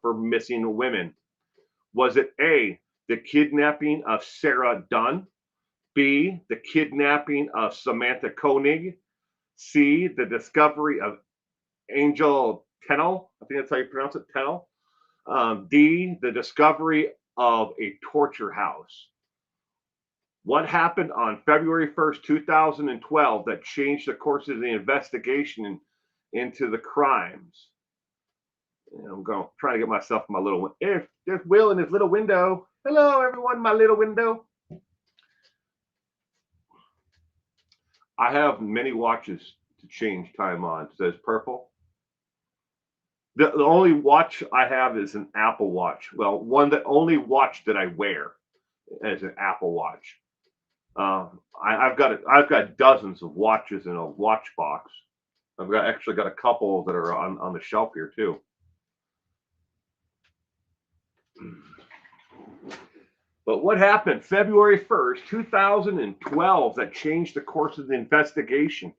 for missing women? Was it A, the kidnapping of Sarah Dunn? B, the kidnapping of Samantha Koenig? C, the discovery of Angel Tennell? I think that's how you pronounce it, Tennell. D, the discovery of a torture house. What happened on February 1st, 2012 that changed the course of the investigation into the crimes? And I'm going trying to get myself my little. If there's Will in his little window. Hello, everyone, my little window. I have many watches to change time on. It says purple. The only watch I have is an Apple Watch. Well, only watch that I wear is an Apple Watch. I've got dozens of watches in a watch box. I've actually got a couple that are on the shelf here too. But what happened February 1st, 2012 that changed the course of the investigation?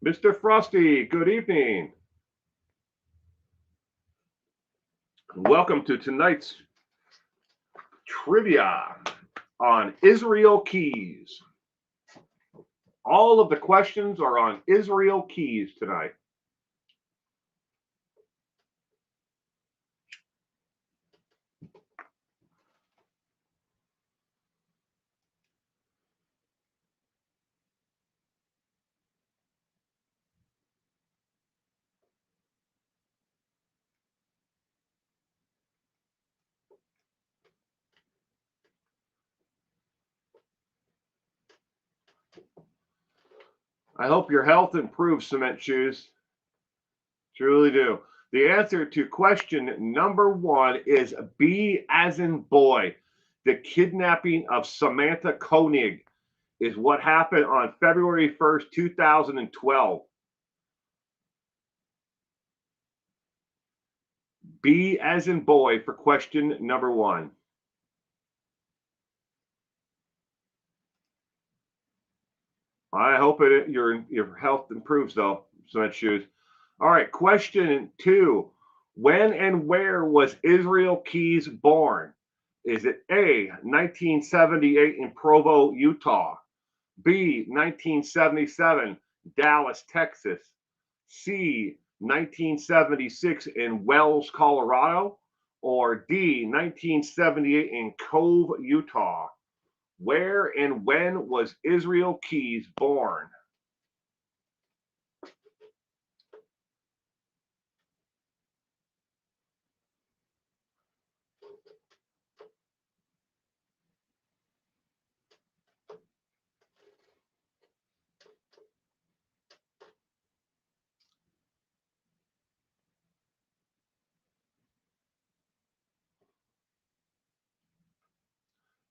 Mr. Frosty, good evening. Welcome to tonight's trivia on Israel Keys. All of the questions are on Israel Keys tonight. I hope your health improves, Cement Shoes. Truly do. The answer to question number 1 is B as in boy. The kidnapping of Samantha Koenig is what happened on February 1st, 2012. B as in boy for question number 1. I hope your health improves though, Cement Shoes. All right, question 2. When and where was Israel Keys born? Is it A, 1978 in Provo, Utah? B, 1977, Dallas, Texas? C, 1976 in Wells, Colorado? Or D, 1978 in Cove, Utah? Where and when was Israel Keys born?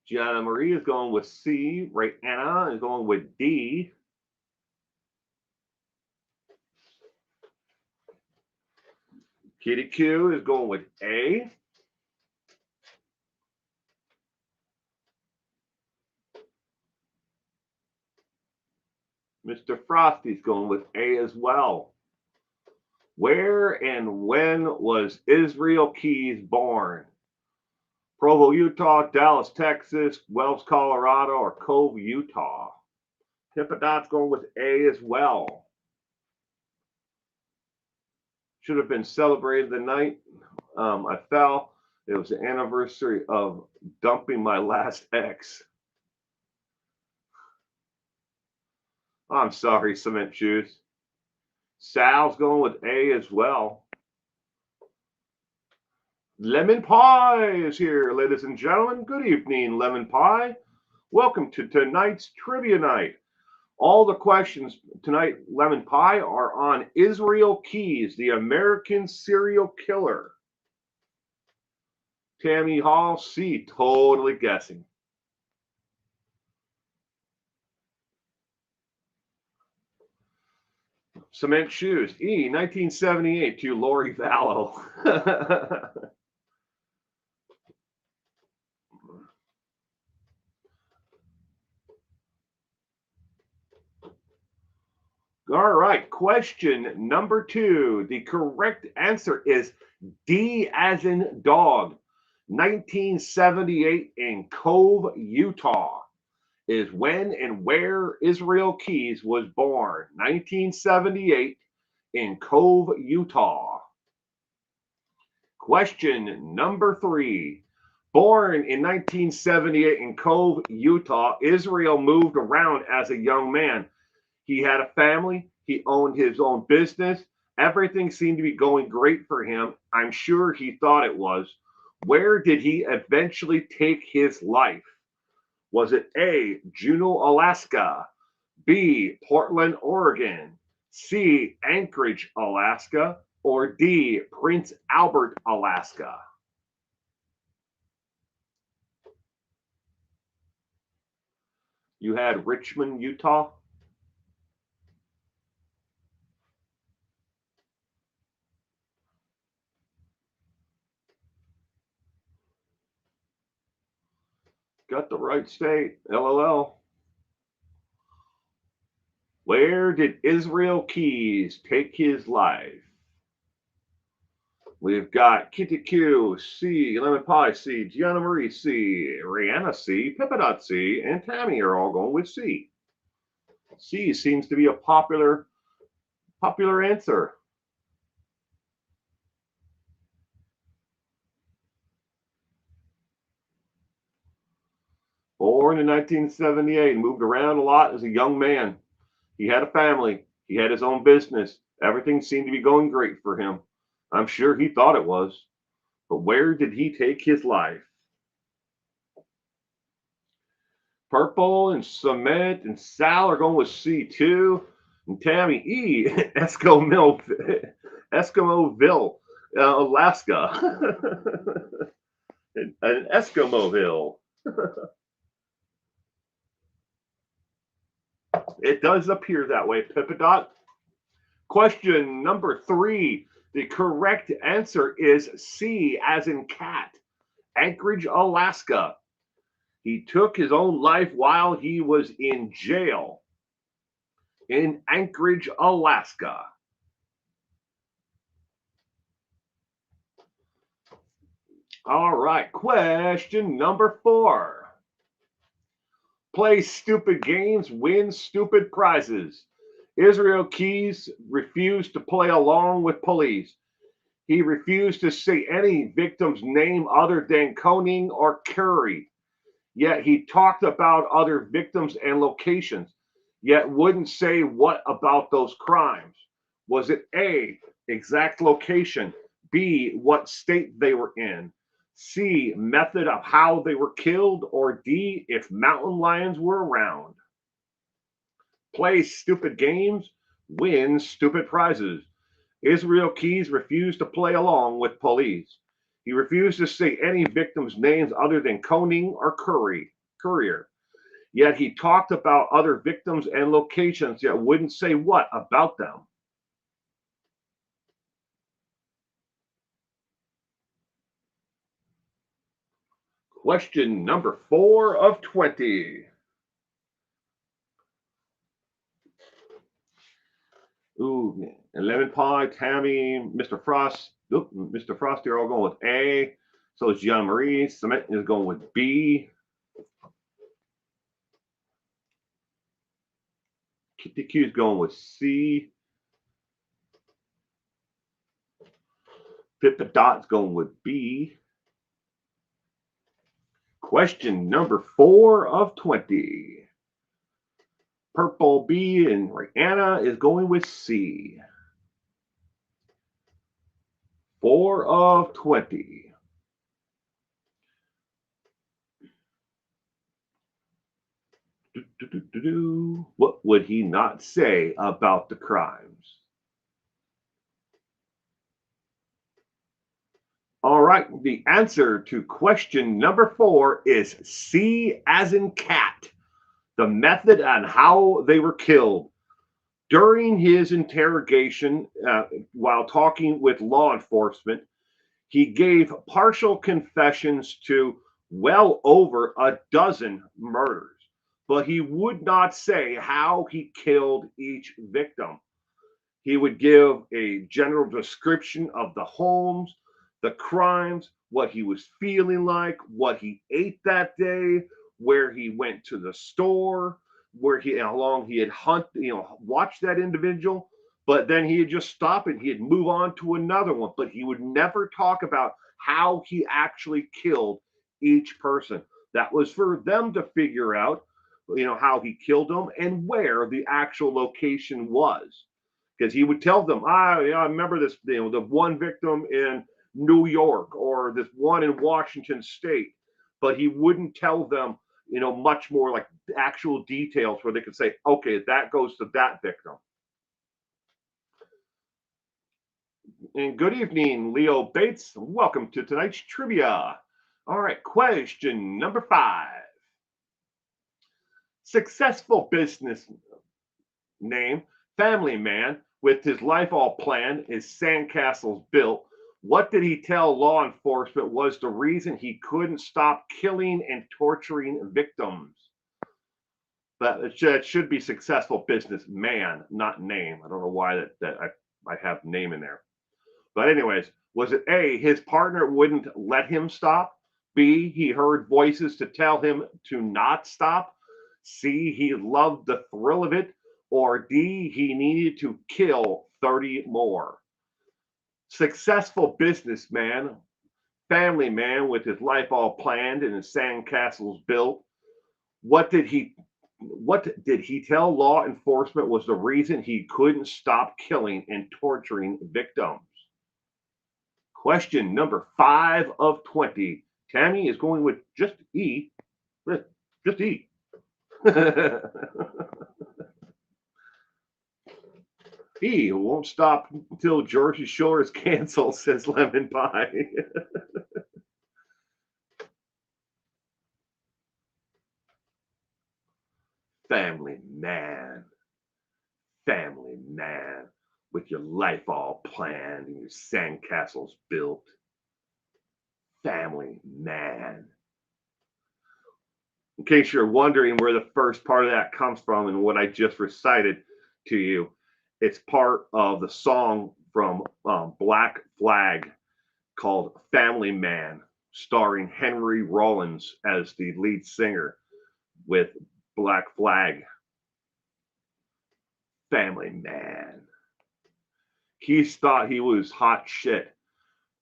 Gianna Marie is going with C. Ray Anna is going with D. Kitty Q is going with A. Mr. Frosty's going with A as well. Where and when was Israel Keys born? Provo, Utah, Dallas, Texas, Wells, Colorado, or Cove, Utah? Tippadot's going with A as well. Should have been celebrated the night I fell. It was the anniversary of dumping my last ex. I'm sorry, Cement Shoes. Sal's going with A as well. Lemon Pie is here, ladies and gentlemen. Good evening, Lemon Pie. Welcome to tonight's trivia night. All the questions tonight, Lemon Pie, are on Israel Keys, the American serial killer. Tammy Hall, C, totally guessing. Cement Shoes, E, 1978 to Lori Vallow. All right, question number 2. The correct answer is D as in dog. 1978 in Cove, Utah is when and where Israel Keys was born. 1978 in Cove, Utah. Question number 3. Born in 1978 in Cove, Utah, Israel moved around as a young man. He had a family. He owned his own business. Everything seemed to be going great for him. I'm sure he thought it was. Where did he eventually take his life? Was it A, Juneau, Alaska, B, Portland, Oregon, C, Anchorage, Alaska, or D, Prince Albert, Alaska? You had Richmond, Utah. Got the right state. LOL. Where did Israel Keys take his life? We've got Kitty Q, C, Lemon Pie, C, Gianna Marie, C, Rihanna, C, Peppadot, C, and Tammy are all going with C. C seems to be a popular answer. Born in 1978, moved around a lot as a young man. He had a family. He had his own business. Everything seemed to be going great for him. I'm sure he thought it was. But where did he take his life? Purple and Cement and Sal are going with C2. And Tammy E, Eskimoville, Alaska. An Eskimoville. It does appear that way, Pippadot. Question number 3. The correct answer is C, as in cat. Anchorage, Alaska. He took his own life while he was in jail in Anchorage, Alaska. All right, question number 4. Play stupid games, win stupid prizes. Israel Keys refused to play along with police. He refused to say any victim's name other than Koning or Curry. Yet he talked about other victims and locations, yet wouldn't say what about those crimes. Was it A, exact location, B, what state they were in, C, method of how they were killed, or D, if mountain lions were around? Play stupid games, win stupid prizes. Israel Keys refused to play along with police. He refused to say any victims' names other than Koning or Courier. Yet he talked about other victims and locations, yet wouldn't say what about them. Question number 4 of 20. Ooh, and Lemon Pie, Tammy, Mr. Frost. Mr. Frosty are all going with A. So is Jean Marie. Cement is going with B. Kitty Q is going with C. Pippa Dot's going with B. Question number 4 of 20. Purple B and Rihanna is going with C. 4 of 20. What would he not say about the crimes? All right, the answer to question number 4 is C as in cat. The method and how they were killed. During his interrogation, while talking with law enforcement, he gave partial confessions to well over a dozen murders, but he would not say how he killed each victim. He would give a general description of the homes, the crimes, what he was feeling like, what he ate that day, where he went to the store, where he how long he had watched that individual. But then he'd just stop and he'd move on to another one. But he would never talk about how he actually killed each person. That was for them to figure out, how he killed them and where the actual location was, because he would tell them, yeah, I remember this, the one victim in New York or this one in Washington State, but he wouldn't tell them, much more like actual details where they could say, okay, that goes to that victim. And good evening, Leo Bates. Welcome to tonight's trivia. All right, question number 5. Successful business name, family man, with his life all planned, his sandcastles built. What did he tell law enforcement was the reason he couldn't stop killing and torturing victims? But it should be successful businessman, not name. I don't know why that I have name in there. But anyways, was it A, his partner wouldn't let him stop? B, he heard voices to tell him to not stop? C, he loved the thrill of it? Or D, he needed to kill 30 more? Successful businessman, family man with his life all planned and his sandcastles built. What did he tell law enforcement was the reason he couldn't stop killing and torturing victims? Question number 5 of 20. Tammy is going with just E. Just E. E won't stop until Jersey Shore is canceled, says Lemon Pie. Family man. Family man. With your life all planned and your sandcastles built. Family man. In case you're wondering where the first part of that comes from and what I just recited to you, it's part of the song from Black Flag called Family Man, starring Henry Rollins as the lead singer with Black Flag. Family Man. He thought he was hot shit,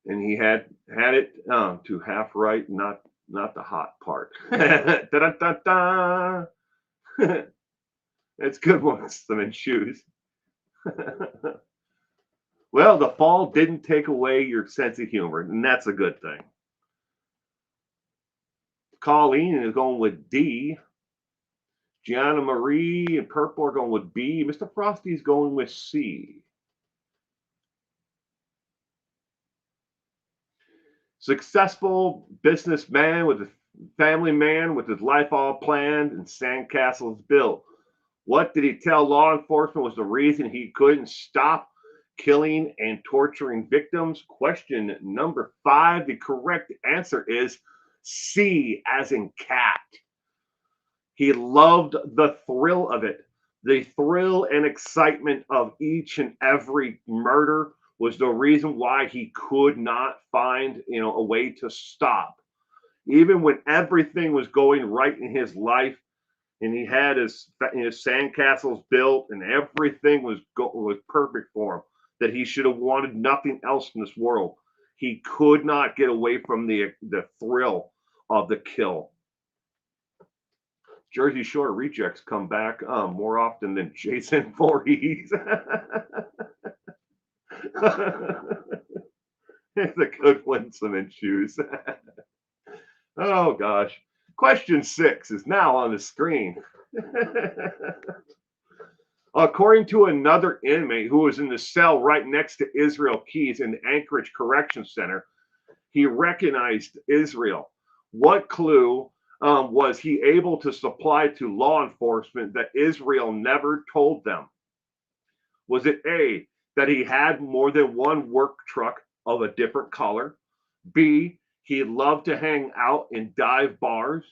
and he had it to half right, not the hot part. Da-da-da-da. It's good ones, them in shoes. Well, the fall didn't take away your sense of humor, and that's a good thing. Colleen is going with D. Gianna Marie and Purple are going with B. Mr. Frosty's going with C. Successful businessman with a family man with his life all planned and sandcastles built. What did he tell law enforcement was the reason he couldn't stop killing and torturing victims? Question number 5. The correct answer is C, as in cat. He loved the thrill of it. The thrill and excitement of each and every murder was the reason why he could not find, a way to stop. Even when everything was going right in his life, and he had his sandcastles built, and everything was perfect for him, that he should have wanted nothing else in this world. He could not get away from the thrill of the kill. Jersey Shore rejects come back more often than Jason Voorhees. It's a good one, some in shoes. Oh gosh. Question 6 is now on the screen. According to another inmate who was in the cell right next to Israel Keys in the Anchorage Correction Center, he recognized Israel. What clue was he able to supply to law enforcement that Israel never told them? Was it A, that he had more than one work truck of a different color? B, he loved to hang out in dive bars?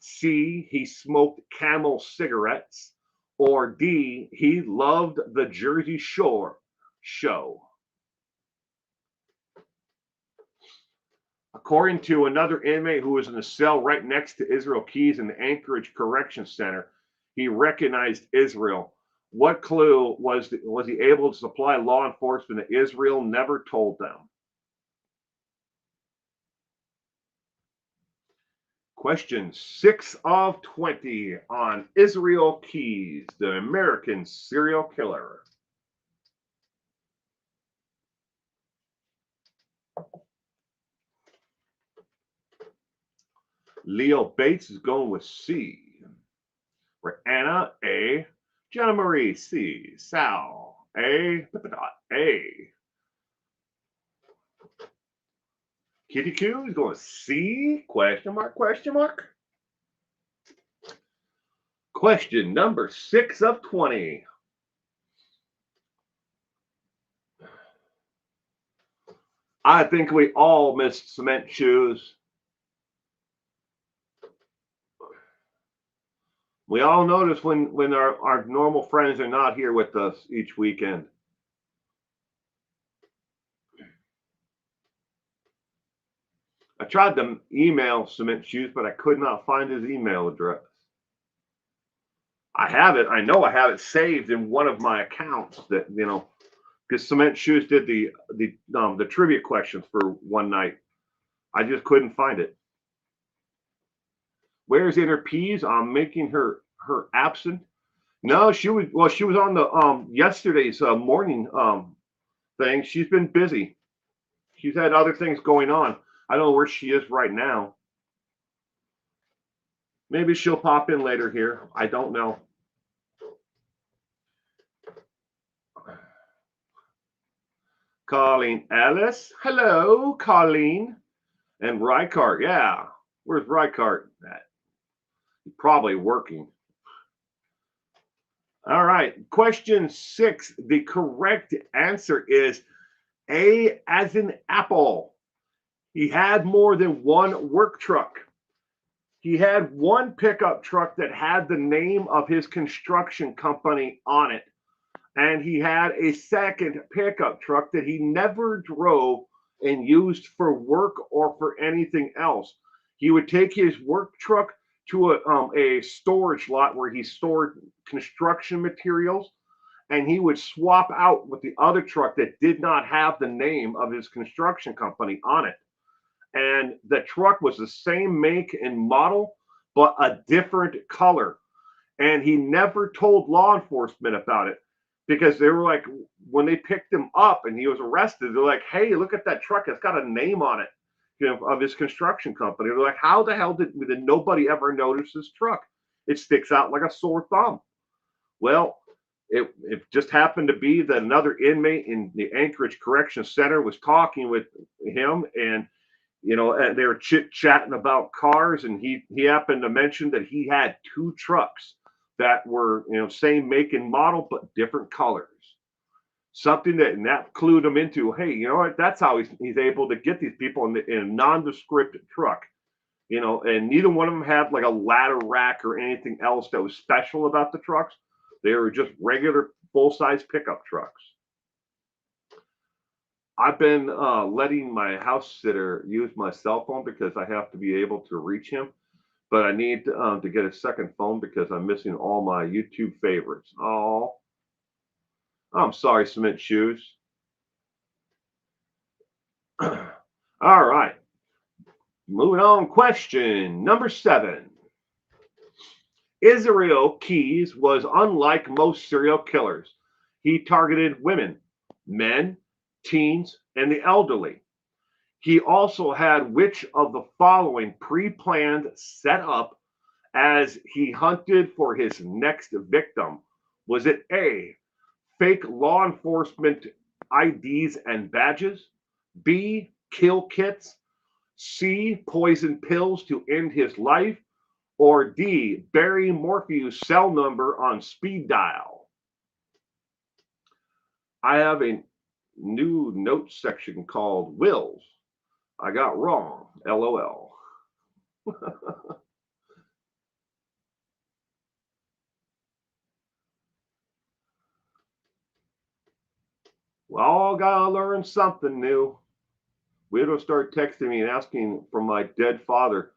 C, he smoked Camel cigarettes? Or D, he loved the Jersey Shore? show? According to another inmate who was in the cell right next to Israel Keys in the Anchorage Correction Center, he recognized Israel. What clue was he able to supply law enforcement that Israel never told them? Question 6 of 20 on Israel Keys, the American serial killer. Leo Bates is going with C. Anna, A. Jenna Marie, C. Sal, A. A. Kitty Q is going C? Question mark, question mark. Question number 6 of 20. I think we all missed cement shoes. We all notice when our normal friends are not here with us each weekend. I tried to email Cement Shoes, but I could not find his email address. I have it. I know I have it saved in one of my accounts that, you know, because Cement Shoes did the trivia questions for one night. I just couldn't find it. Where's Inner Peas? I'm making her absent. No, she was on the yesterday's morning thing. She's been busy. She's had other things going on. I don't know where she is right now. Maybe she'll pop in later here. I don't know. Colleen Ellis. Hello, Colleen. And Rykart. Yeah. Where's Rykart at? He's probably working. All right. Question 6. The correct answer is A as in apple. He had more than one work truck. He had one pickup truck that had the name of his construction company on it. And he had a second pickup truck that he never drove and used for work or for anything else. He would take his work truck to a storage lot where he stored construction materials, and he would swap out with the other truck that did not have the name of his construction company on it. And the truck was the same make and model, but a different color. And he never told law enforcement about it because they were like, when they picked him up and he was arrested, they're like, hey, look at that truck. It's got a name on it, you know, of his construction company. They're like, how the hell did nobody ever notice this truck? It sticks out like a sore thumb. Well, it just happened to be that another inmate in the Anchorage Correction Center was talking with him, and you know, and they were chit-chatting about cars, and he happened to mention that he had two trucks that were, you know, same make and model but different colors. Something that clued him into, hey, you know what? That's how he's able to get these people in a nondescript truck, you know. And neither one of them had like a ladder rack or anything else that was special about the trucks. They were just regular full-size pickup trucks. I've been letting my house sitter use my cell phone because I have to be able to reach him. But I need to get a second phone because I'm missing all my YouTube favorites. Oh, I'm sorry, Cement Shoes. All right. Moving on. Question number 7. Israel Keys was unlike most serial killers. He targeted women, men, teens, and the elderly. He also had which of the following pre-planned set up as he hunted for his next victim? Was it A, fake law enforcement IDs and badges, B, kill kits, C, poison pills to end his life, or D, Barry Morphew's cell number on speed dial? I have a new notes section called Wills. I got wrong, LOL. We all gotta learn something new. Widow start texting me and asking for my dead father,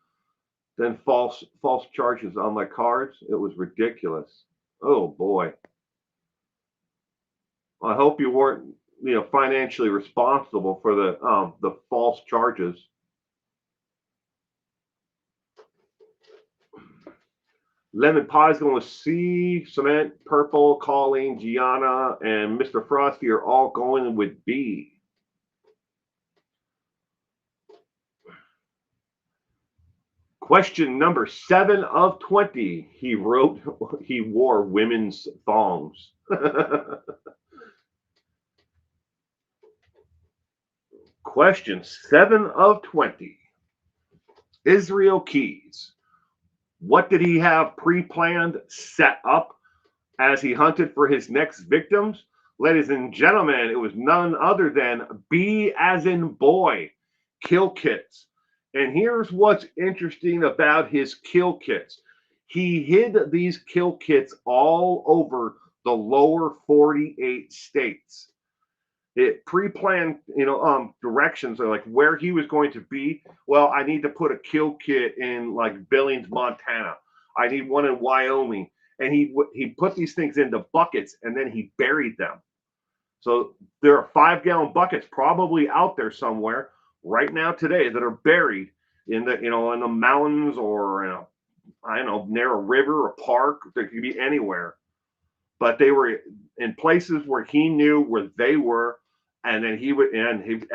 then false charges on my cards. It was ridiculous. Oh boy. I hope you weren't, financially responsible for the false charges. Lemon Pie's going with C. Cement, Purple, Colleen, Gianna, and Mr. Frosty are all going with B. Question number 7 of 20. He wrote he wore women's thongs. Question 7 of 20. Israel Keys. What did he have pre-planned, set up as he hunted for his next victims? Ladies and gentlemen, it was none other than B as in boy, kill kits. And here's what's interesting about his kill kits. He hid these kill kits all over the lower 48 states. It pre-planned, directions are like where he was going to be. Well, I need to put a kill kit in like Billings, Montana. I need one in Wyoming, and he put these things into buckets and then he buried them. So there are 5-gallon buckets probably out there somewhere right now today that are buried in the mountains or near a river, a park. They could be anywhere, but they were in places where he knew where they were. And then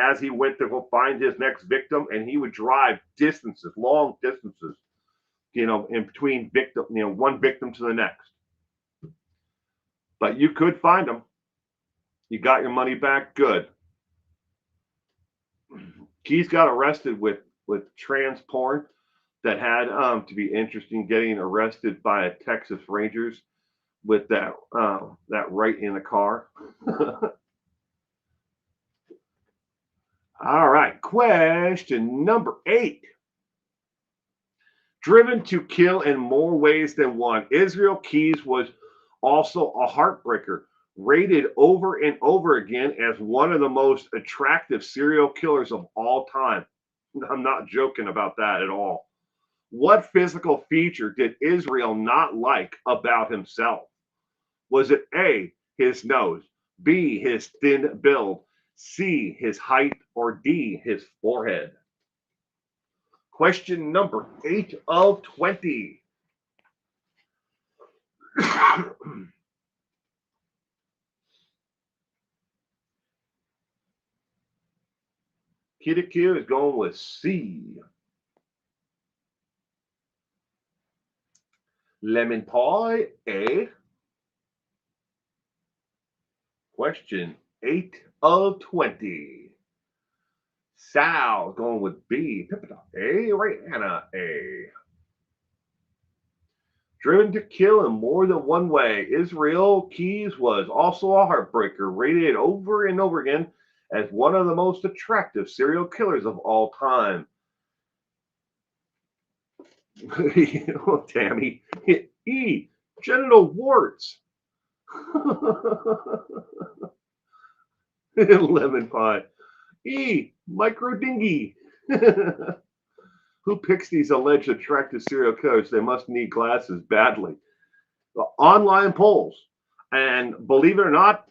as he went to go find his next victim, and he would drive distances, long distances, in between one victim to the next. But you could find them. You got your money back. Good. Keys got arrested with trans porn that had to be interesting, getting arrested by a Texas Rangers with that right in the car. All right, question number 8. Driven to kill in more ways than one, Israel Keys was also a heartbreaker, rated over and over again as one of the most attractive serial killers of all time. I'm not joking about that at all. What physical feature did Israel not like about himself? Was it A, his nose, B, his thin build, C, his height, or D, his forehead? Question number 8 of 20. Q is going with C. Lemon Pie, A. Question 8 of 20. Sal going with B. A. Rihanna, A. Driven to kill in more than one way, Israel Keys was also a heartbreaker, rated over and over again as one of the most attractive serial killers of all time. Oh, Tammy. E. Genital warts. Lemon Pie. E. Micro dinghy. Who picks these alleged attractive serial killers? They must need glasses badly. Online polls. And believe it or not,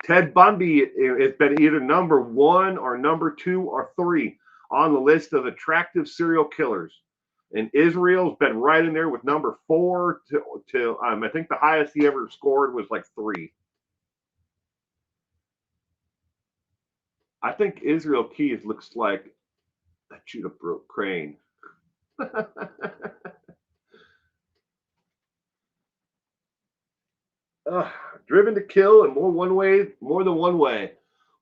Ted Bundy has been either number 1 or number 2 or 3 on the list of attractive serial killers. And Israel's been right in there with number 4 to I think the highest he ever scored was like 3. I think Israel Keys looks like a Judah Brooke Crane. Driven to kill in more than one way.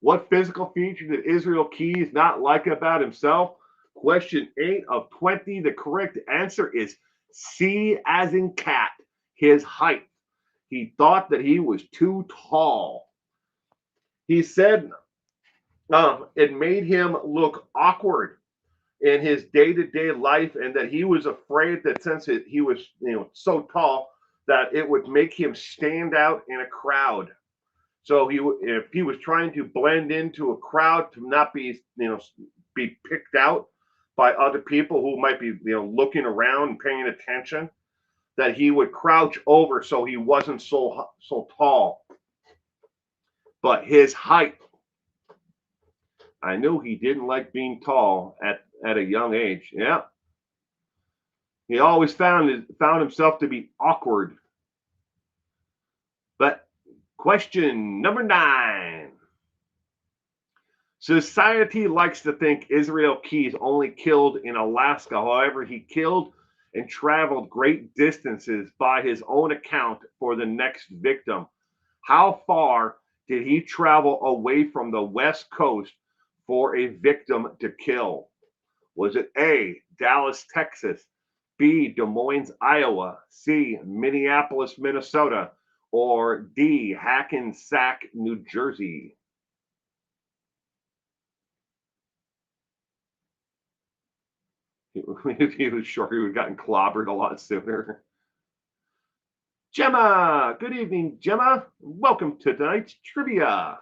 What physical feature did Israel Keys not like about himself? Question 8 of 20. The correct answer is C as in cat, his height. He thought that he was too tall. He said it made him look awkward in his day-to-day life, and that he was afraid that since he was so tall that it would make him stand out in a crowd. So if he was trying to blend into a crowd to not be, be picked out by other people who might be, looking around and paying attention, that he would crouch over so he wasn't so tall. But his height, I knew he didn't like being tall at a young age. Yeah. He always found himself to be awkward. But question number 9. Society likes to think Israel Keyes only killed in Alaska. However, he killed and traveled great distances by his own account for the next victim. How far did he travel away from the West Coast for a victim to kill? Was it A, Dallas, Texas, B, Des Moines, Iowa, C, Minneapolis, Minnesota, or D, Hackensack, New Jersey? He was sure he would have gotten clobbered a lot sooner. Gemma, good evening, Gemma. Welcome to tonight's trivia.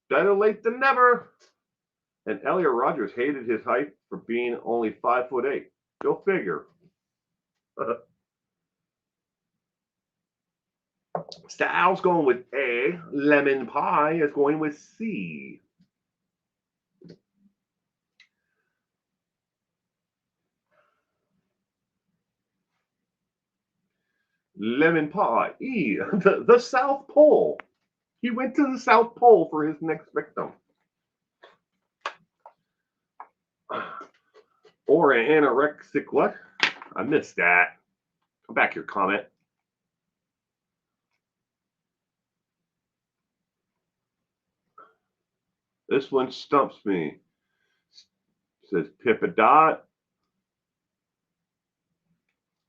Better late than never. And Elliot Rogers hated his height for being only 5'8". Go figure. Styles going with A. Lemon pie is going with C. Lemon pie. E. The South Pole. He went to the South Pole for his next victim. Or an anorexic what? I missed that. Come back your comment. This one stumps me. It says Pippadot.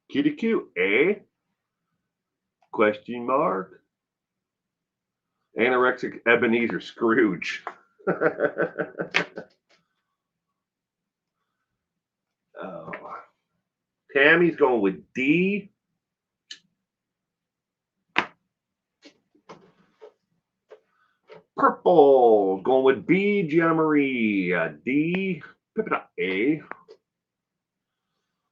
Kitty cute, eh? Question mark. Anorexic Ebenezer Scrooge. Oh. Tammy's going with D. Purple going with B. Gianna Marie. D. A.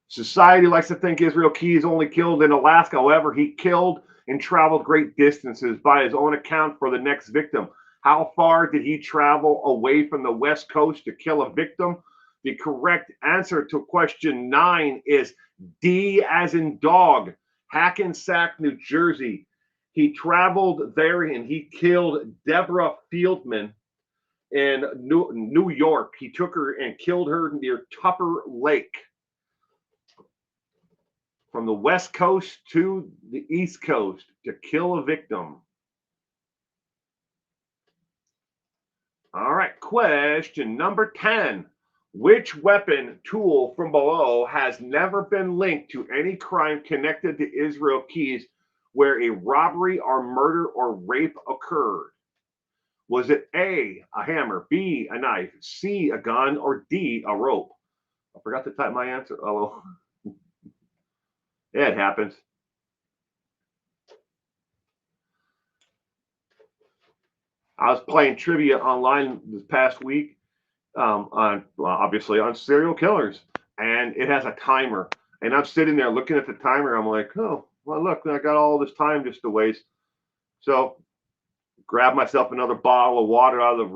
Society likes to think Israel Keyes only killed in Alaska. However, he killed and traveled great distances by his own account for the next victim. How far did he travel away from the West Coast to kill a victim? The correct answer to question 9 is D as in dog, Hackensack, New Jersey. He traveled there and he killed Deborah Fieldman in New York. He took her and killed her near Tupper Lake. From the West Coast to the East Coast to kill a victim. All right, question number 10. Which weapon tool from below has never been linked to any crime connected to Israel Keyes where a robbery or murder or rape occurred? Was it A, a hammer, B, a knife, C, a gun, or D, a rope? I forgot to type my answer. Oh, it happens. I was playing trivia online this past week, obviously on serial killers, and it has a timer. And I'm sitting there looking at the timer. I'm like, oh, well, look, I got all this time just to waste. So, grabbed myself another bottle of water out of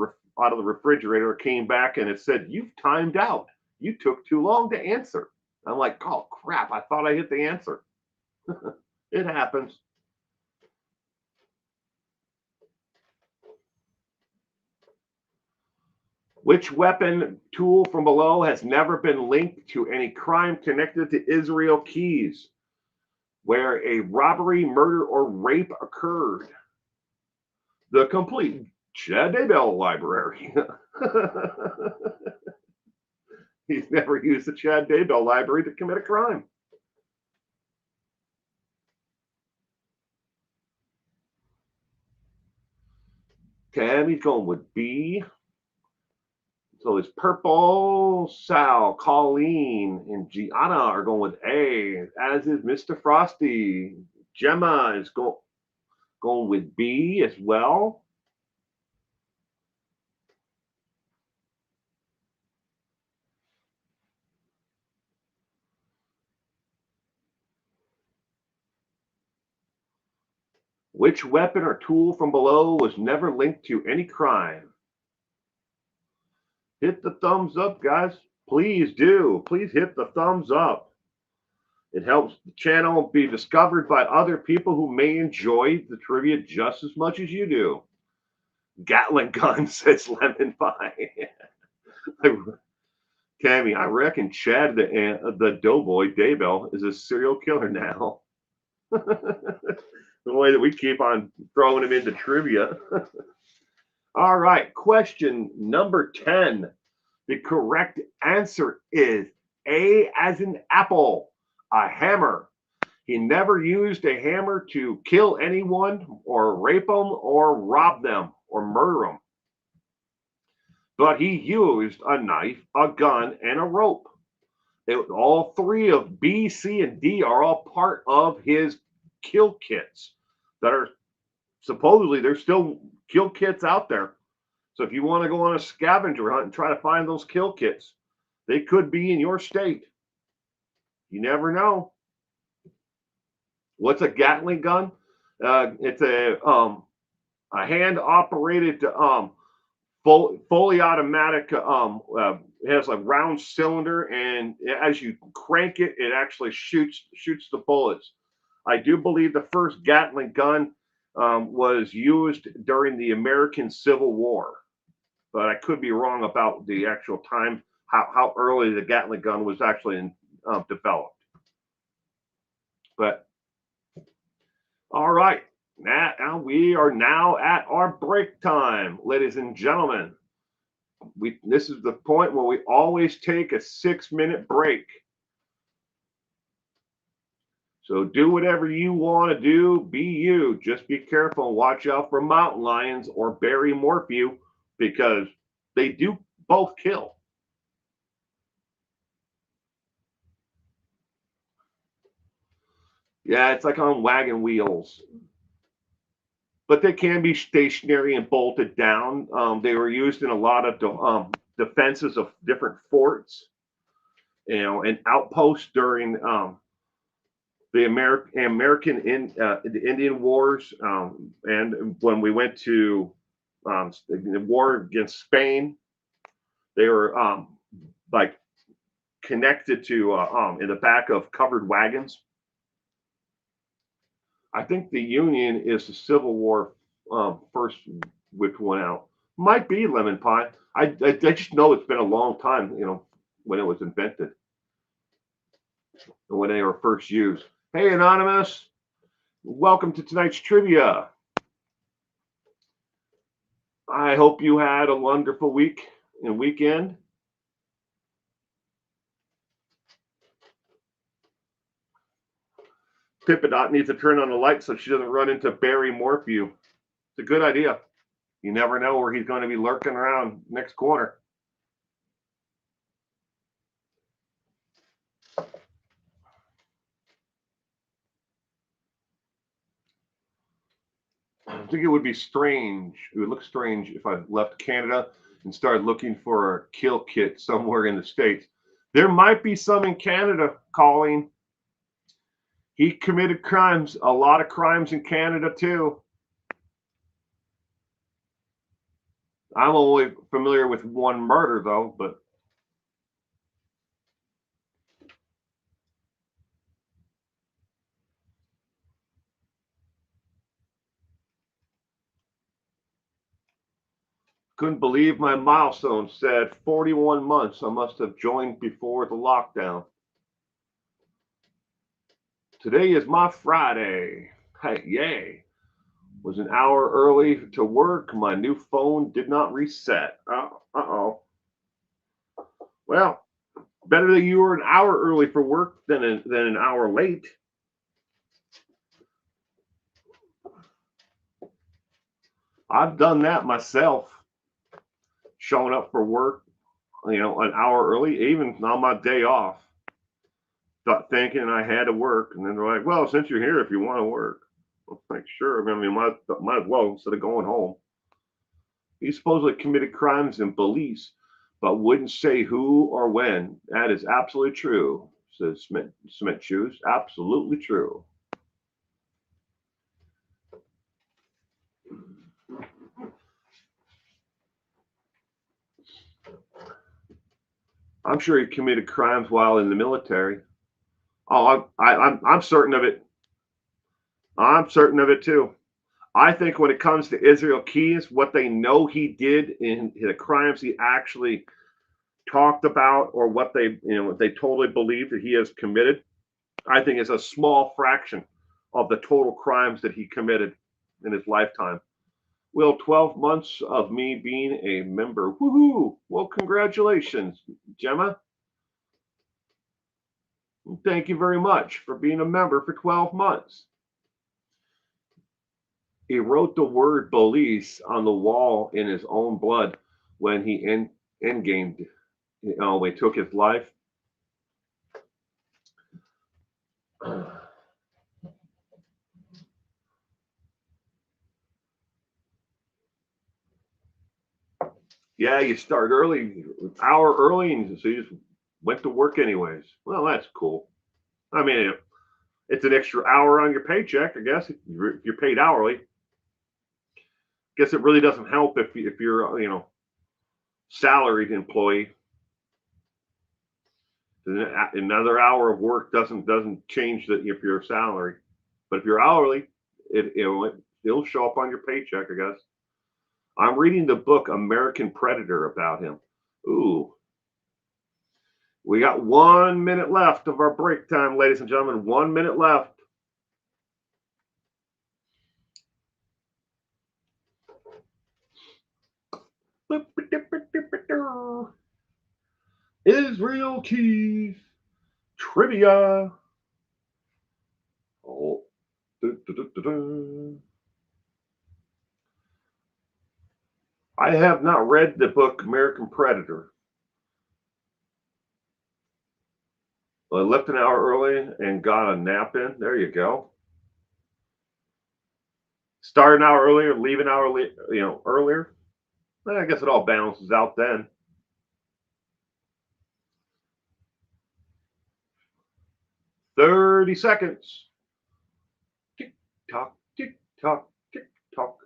the refrigerator. Came back and it said, "You've timed out. You took too long to answer." I'm like, oh crap! I thought I hit the answer. It happens. Which weapon tool from below has never been linked to any crime connected to Israel Keyes where a robbery, murder, or rape occurred? The complete Chad Daybell library. He's never used the Chad Daybell library to commit a crime. Tammy's going with B. So it's Purple, Sal, Colleen, and Gianna are going with A, as is Mr. Frosty. Gemma is going Going with B as well. Which weapon or tool from below was never linked to any crime? Hit the thumbs up, guys. Please do. Please hit the thumbs up. It helps the channel be discovered by other people who may enjoy the trivia just as much as you do. Gatling gun, says Lemon Pie. Tammy, I reckon Chad the Doughboy Daybell is a serial killer now. The way that we keep on throwing him into trivia. All right, question number 10. The correct answer is A as in apple, a hammer. He never used a hammer to kill anyone or rape them or rob them or murder them. But he used a knife, a gun, and a rope. All three of B, C, and D are all part of his kill kits that are supposedly there's still kill kits out there. So if you want to go on a scavenger hunt and try to find those kill kits, they could be in your state. You never know. What's a Gatling gun? It's a hand operated fully automatic. It has a round cylinder, and as you crank it, it actually shoots the bullets. I do believe the first Gatling gun was used during the American Civil War, but I could be wrong about the actual time, how early the Gatling gun was actually developed. But all right, now we are now at our break time, ladies and gentlemen. This is the point where we always take a 6-minute break. So do whatever you want to do. Be you. Just be careful and watch out for mountain lions or Barry Morphew, because they do both kill. Yeah, it's like on wagon wheels. But they can be stationary and bolted down. They were used in a lot of defenses of different forts, and outposts during the the Indian Wars, and when we went to the war against Spain, they were like connected to in the back of covered wagons. I think the Union is the Civil War first whipped one out. Might be lemon pie. I just know it's been a long time, when it was invented and when they were first used. Hey, Anonymous, welcome to tonight's trivia. I hope you had a wonderful week and weekend. Pippadot needs to turn on the light so she doesn't run into Barry Morphew. It's a good idea. You never know where he's going to be lurking around next corner. I think it would be strange. It would look strange if I left Canada and started looking for a kill kit somewhere in the States. There might be some in Canada, Colleen. He committed crimes, a lot of crimes in Canada too. I'm only familiar with one murder though, but couldn't believe my milestone said 41 months. I must have joined before the lockdown. Today is my Friday. Hey, yay. Was an hour early to work. My new phone did not reset. Uh-oh. Well, better that you were an hour early for work than an hour late. I've done that myself, showing up for work, an hour early, even on my day off. Thought thinking I had to work, and then they're like, "Well, since you're here, if you want to work." Like, sure. I mean, might as well instead of going home. He supposedly committed crimes in Belize, but wouldn't say who or when. That is absolutely true, says Smith Shoes. Absolutely true. I'm sure he committed crimes while in the military. Oh, I'm certain of it. I'm certain of it too. I think when it comes to Israel Keys, what they know he did in the crimes he actually talked about, or what they totally believe that he has committed, I think is a small fraction of the total crimes that he committed in his lifetime. Will 12 months of me being a member. Woohoo! Well, congratulations, Gemma. Thank you very much for being a member for 12 months. He wrote the word Belize on the wall in his own blood when he endgamed. When he took his life. Yeah, you start early, an hour early, and so you just went to work anyways. Well, that's cool. I mean, it's an extra hour on your paycheck, I guess, if you're paid hourly. Guess it really doesn't help if you're salaried employee. Another hour of work doesn't change that if you're a salary, but if you're hourly, it'll show up on your paycheck, I guess. I'm reading the book American Predator about him. Ooh, we got 1 minute left of our break time, ladies and gentlemen. 1 minute left. Israel Keys trivia. Oh. I have not read the book American Predator. I left an hour early and got a nap in. There you go. Start an hour earlier, leave an hour earlier. I guess it all balances out then. "30 seconds. Tick tock, tick tock, tick tock."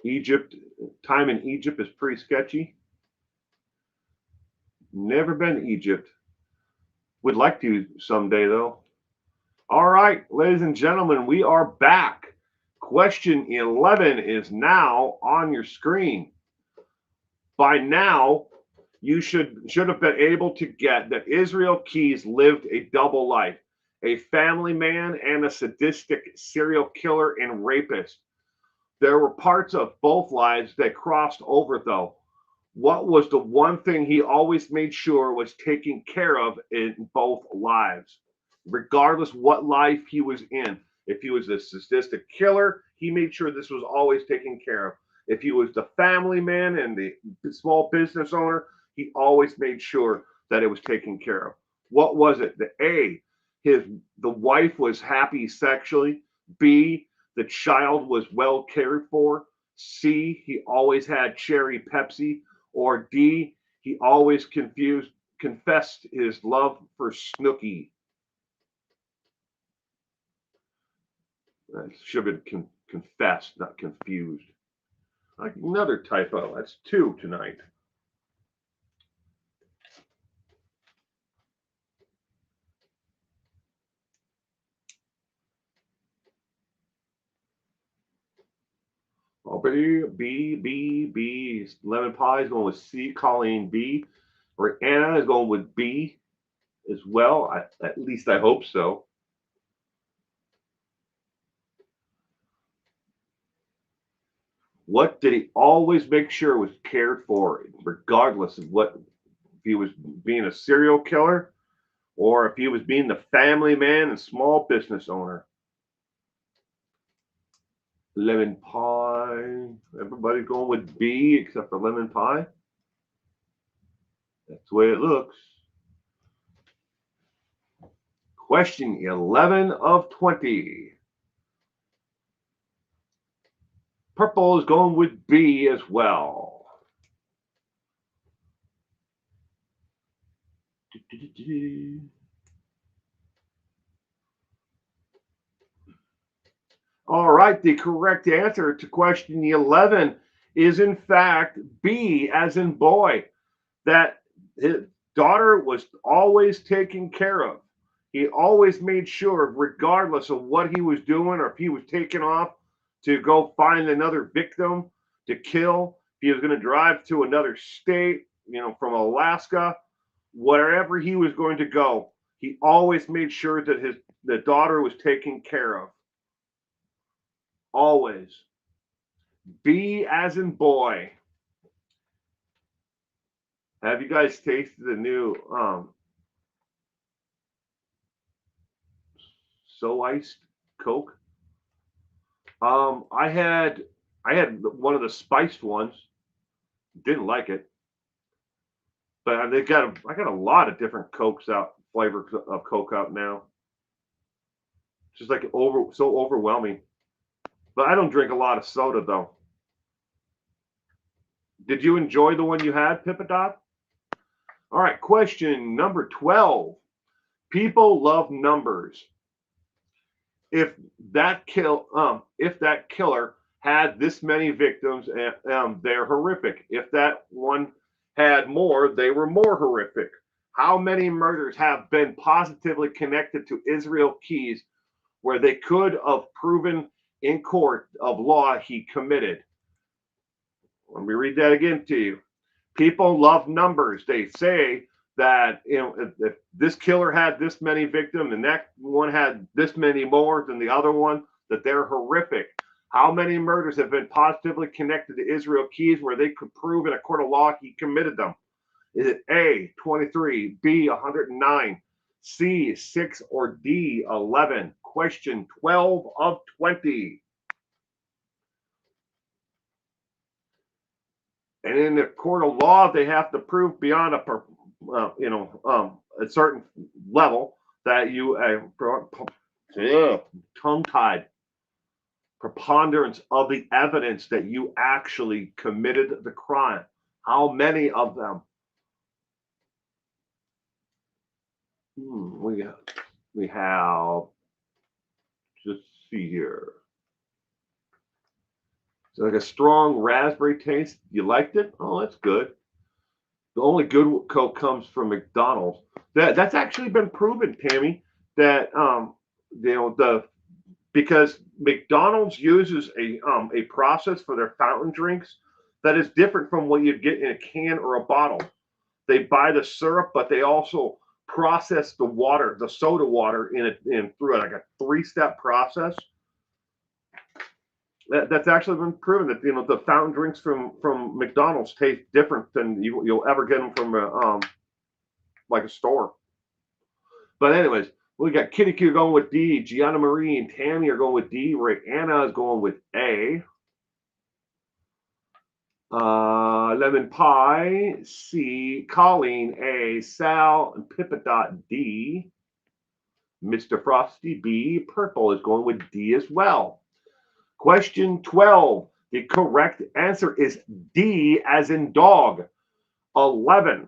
Egypt, time in Egypt is pretty sketchy. Never been to Egypt. Would like to someday, though. All right, ladies and gentlemen, we are back. Question 11 is now on your screen. By now, you should have been able to get that Israel Keys lived a double life, a family man and a sadistic serial killer and rapist. There were parts of both lives that crossed over, though. What was the one thing he always made sure was taken care of in both lives, regardless what life he was in? If he was a sadistic killer, he made sure this was always taken care of. If he was the family man and the small business owner, he always made sure that it was taken care of. What was it? The wife was happy sexually. B, the child was well cared for. C, he always had cherry Pepsi. Or D, he always confessed his love for Snooky. That should have been confessed, not confused. Like another typo. That's 2 tonight. Oh, B. Lemon Pie is going with C. Colleen B. Or Anna is going with B as well. At least I hope so. What did he always make sure was cared for, regardless of what, if he was being a serial killer or if he was being the family man and small business owner? Lemon pie. Everybody's going with B except for lemon pie. That's the way it looks. Question 11 of 20. Purple is going with B as well. All right, the correct answer to question 11 is in fact B, as in boy, that his daughter was always taken care of. He always made sure, regardless of what he was doing or if he was taking off to go find another victim to kill, if he was going to drive to another state, from Alaska, wherever he was going to go, he always made sure that the daughter was taken care of. Always. B as in boy. Have you guys tasted the new so iced Coke? I had one of the spiced ones. Didn't like it, but I got a lot of different Cokes out, flavors of Coke out now. It's just like so overwhelming. But I don't drink a lot of soda though. Did you enjoy the one you had, Pippadot? All right, question number 12. People love numbers. If that killer had this many victims, they're horrific. If that one had more, they were more horrific. How many murders have been positively connected to Israel Keys where they could have proven in court of law he committed? Let me read that again to you. People love numbers. They say that if this killer had this many victims and that one had this many more than the other one, that they're horrific. How many murders have been positively connected to Israel Keys where they could prove in a court of law he committed them? Is it A, 23, B, 109, C, 6, or D, 11? Question 12 of 20. And in the court of law, they have to prove beyond a certain level that you tongue-tied preponderance of the evidence that you actually committed the crime. How many of them? We have, just see here. So like a strong raspberry taste. You liked it? Oh, that's good. The only good Coke comes from McDonald's. That's actually been proven, Tammy, that because McDonald's uses a process for their fountain drinks that is different from what you'd get in a can or a bottle. They buy the syrup, but they also process the water, the soda water, through like a 3-step process. That's actually been proven that the fountain drinks from McDonald's taste different than you'll ever get them from like a store. But anyways, we got Kitty Q going with D, Gianna Marie and Tammy are going with D, Anna is going with A, Lemon Pie C, Colleen A, Sal and Pippadot D, Mr. Frosty B, Purple is going with D as well. Question 12. The correct answer is D as in dog. 11.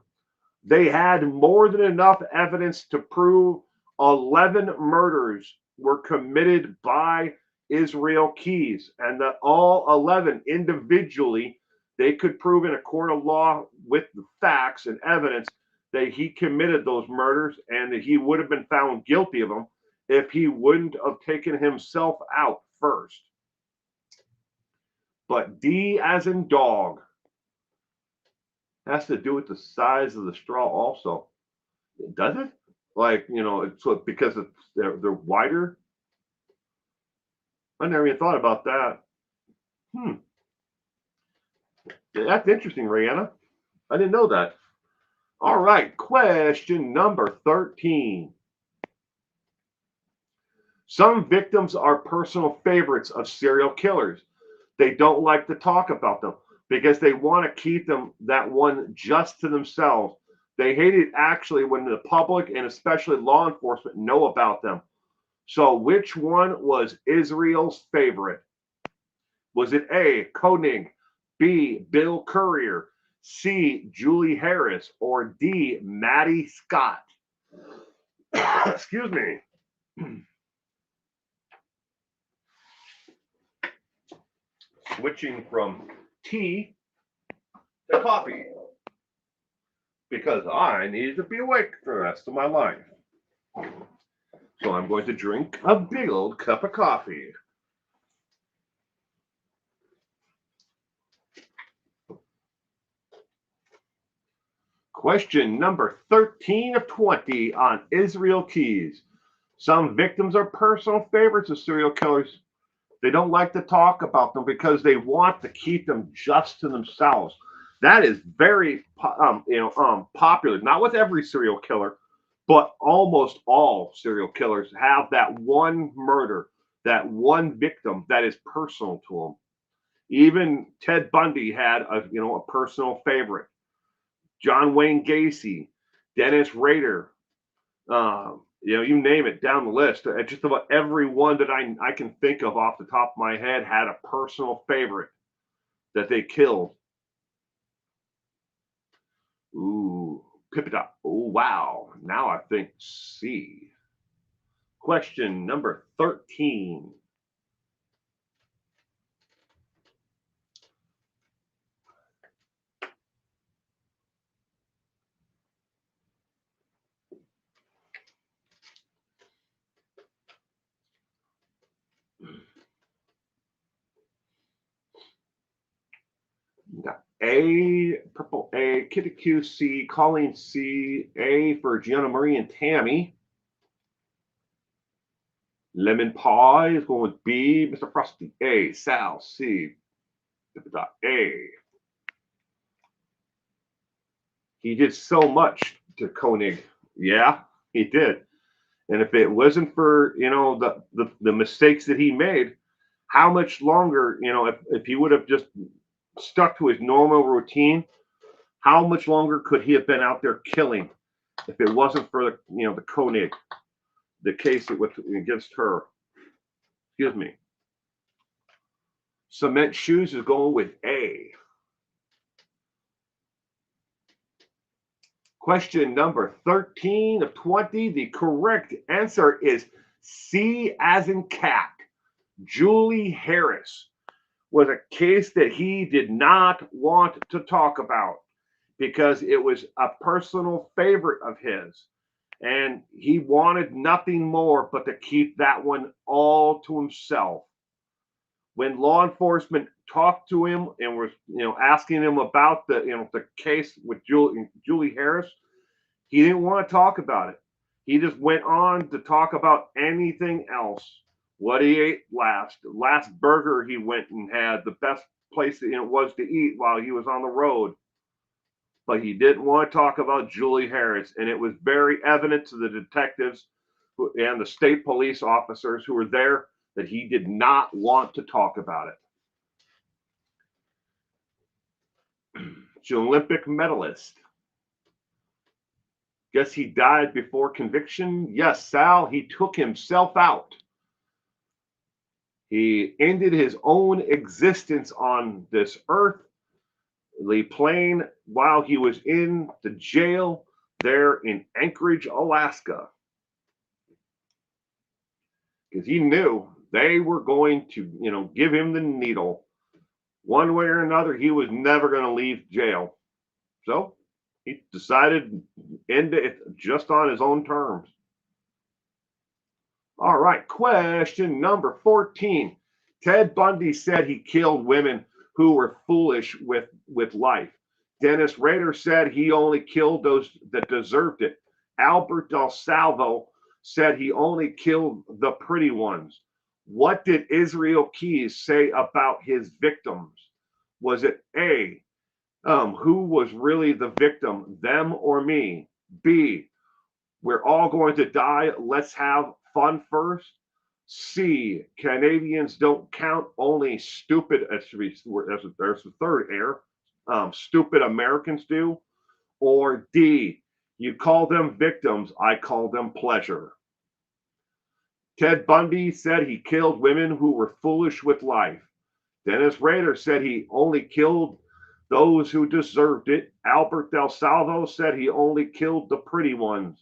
They had more than enough evidence to prove 11 murders were committed by Israel Keys, and that all 11 individually they could prove in a court of law with the facts and evidence that he committed those murders and that he would have been found guilty of them if he wouldn't have taken himself out first. But D as in dog has to do with the size of the straw also. Does it? Like, it's because they're wider? I never even thought about that. That's interesting, Rihanna. I didn't know that. All right, question number 13. Some victims are personal favorites of serial killers. They don't like to talk about them because they want to keep them that one just to themselves. They hate it actually when the public and especially law enforcement know about them. So, which one was Israel's favorite? Was it A, Koenig, B, Bill Courier, C, Julie Harris, or D, Maddie Scott? Excuse me. Switching from tea to coffee because I need to be awake for the rest of my life. So I'm going to drink a big old cup of coffee. Question number 13 of 20 on Israel Keys. Some victims are personal favorites of serial killers. They don't like to talk about them because they want to keep them just to themselves. That is very popular. Not with every serial killer, but almost all serial killers have that one murder, that one victim that is personal to them. Even Ted Bundy had a personal favorite. John Wayne Gacy, Dennis Rader, you name it down the list. Just about every one that I can think of off the top of my head had a personal favorite that they killed. Ooh, Pipita. Oh, wow. Now I think C. Question number 13. A, Purple A, Kitty Q C, Colleen C, A for Gianna Marie and Tammy. Lemon Pie is going with B, Mr. Frosty A, Sal C, A. He did so much to Koenig. Yeah, he did. And if it wasn't for the mistakes that he made, how much longer if he would have just stuck to his normal routine, how much longer could he have been out there killing if it wasn't for the Koenig, the case against her? Excuse me. Cement Shoes is going with A. Question number 13 of 20. The correct answer is C as in cat. Julie Harris was a case that he did not want to talk about because it was a personal favorite of his. And he wanted nothing more but to keep that one all to himself. When law enforcement talked to him and was asking him about the case with Julie Harris, he didn't want to talk about it. He just went on to talk about anything else. What he ate last burger he went and had, the best place that it was to eat while he was on the road. But he didn't want to talk about Julie Harris, and it was very evident to the detectives and the state police officers who were there that he did not want to talk about it. She's an Olympic medalist. Guess he died before conviction? Yes, Sal, he took himself out. He ended his own existence on this earth, the plane, while he was in the jail there in Anchorage, Alaska. Because he knew they were going to, give him the needle. One way or another, he was never going to leave jail. So he decided to end it just on his own terms. All right, question number 14. Ted Bundy said he killed women who were foolish with life. Dennis Rader said he only killed those that deserved it. Albert Del Salvo said he only killed the pretty ones. What did Israel Keys say about his victims? Was it A, who was really the victim, them or me? B, we're all going to die, let's have fun first? C, Canadians don't count, only stupid, there's the third error, stupid Americans do. Or D, you call them victims, I call them pleasure. Ted Bundy said he killed women who were foolish with life. Dennis Rader said he only killed those who deserved it. Albert Del Salvo said he only killed the pretty ones.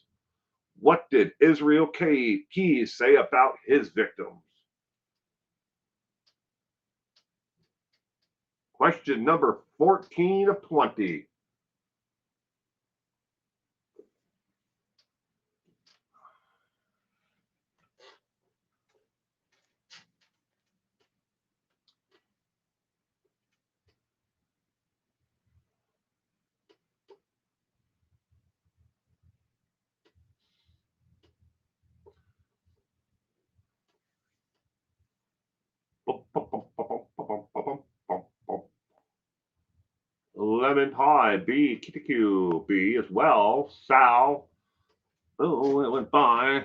What did Israel Keys say about his victims? Question number 14 of 20. Lemon pie, B, Kitiku, B as well. Sal, oh, it went by.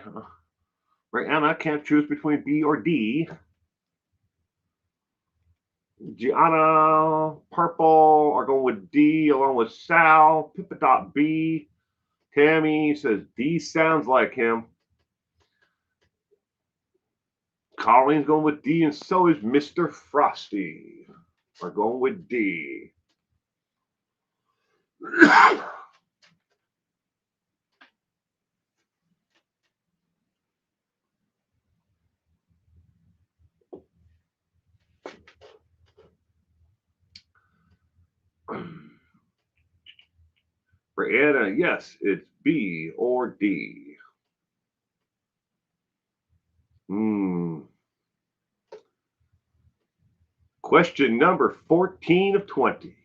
Rihanna can't choose between B or D. Gianna, Purple are going with D along with Sal. Pippa B. Tammy says D sounds like him. Colleen's going with D, and so is Mr. Frosty. We're going with D. Brianna, yes, it's B or D. Question number 14 of 20.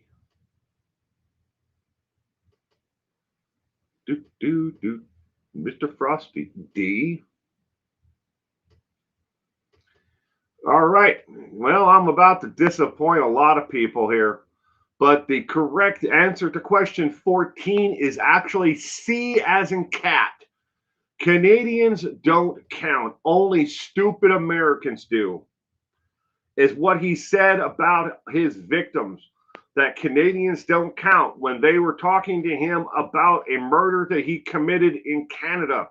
Mr. Frosty, D. All right. Well, I'm about to disappoint a lot of people here, but the correct answer to question 14 is actually C as in cat. Canadians don't count, only stupid Americans do, is what he said about his victims. That Canadians don't count when they were talking to him about a murder that he committed in Canada.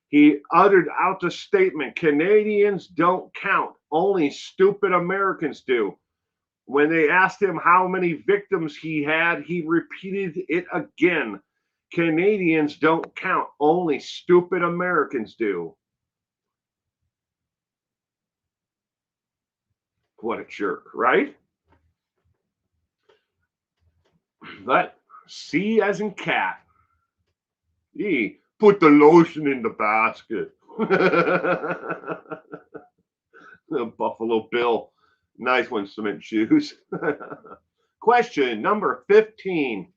He uttered out the statement, Canadians don't count, only stupid Americans do. When they asked him how many victims he had, he repeated it again. Canadians don't count, only stupid Americans do. What a jerk, right? But C as in cat. E, put the lotion in the basket. Buffalo Bill. Nice one, cement shoes. Question number 15.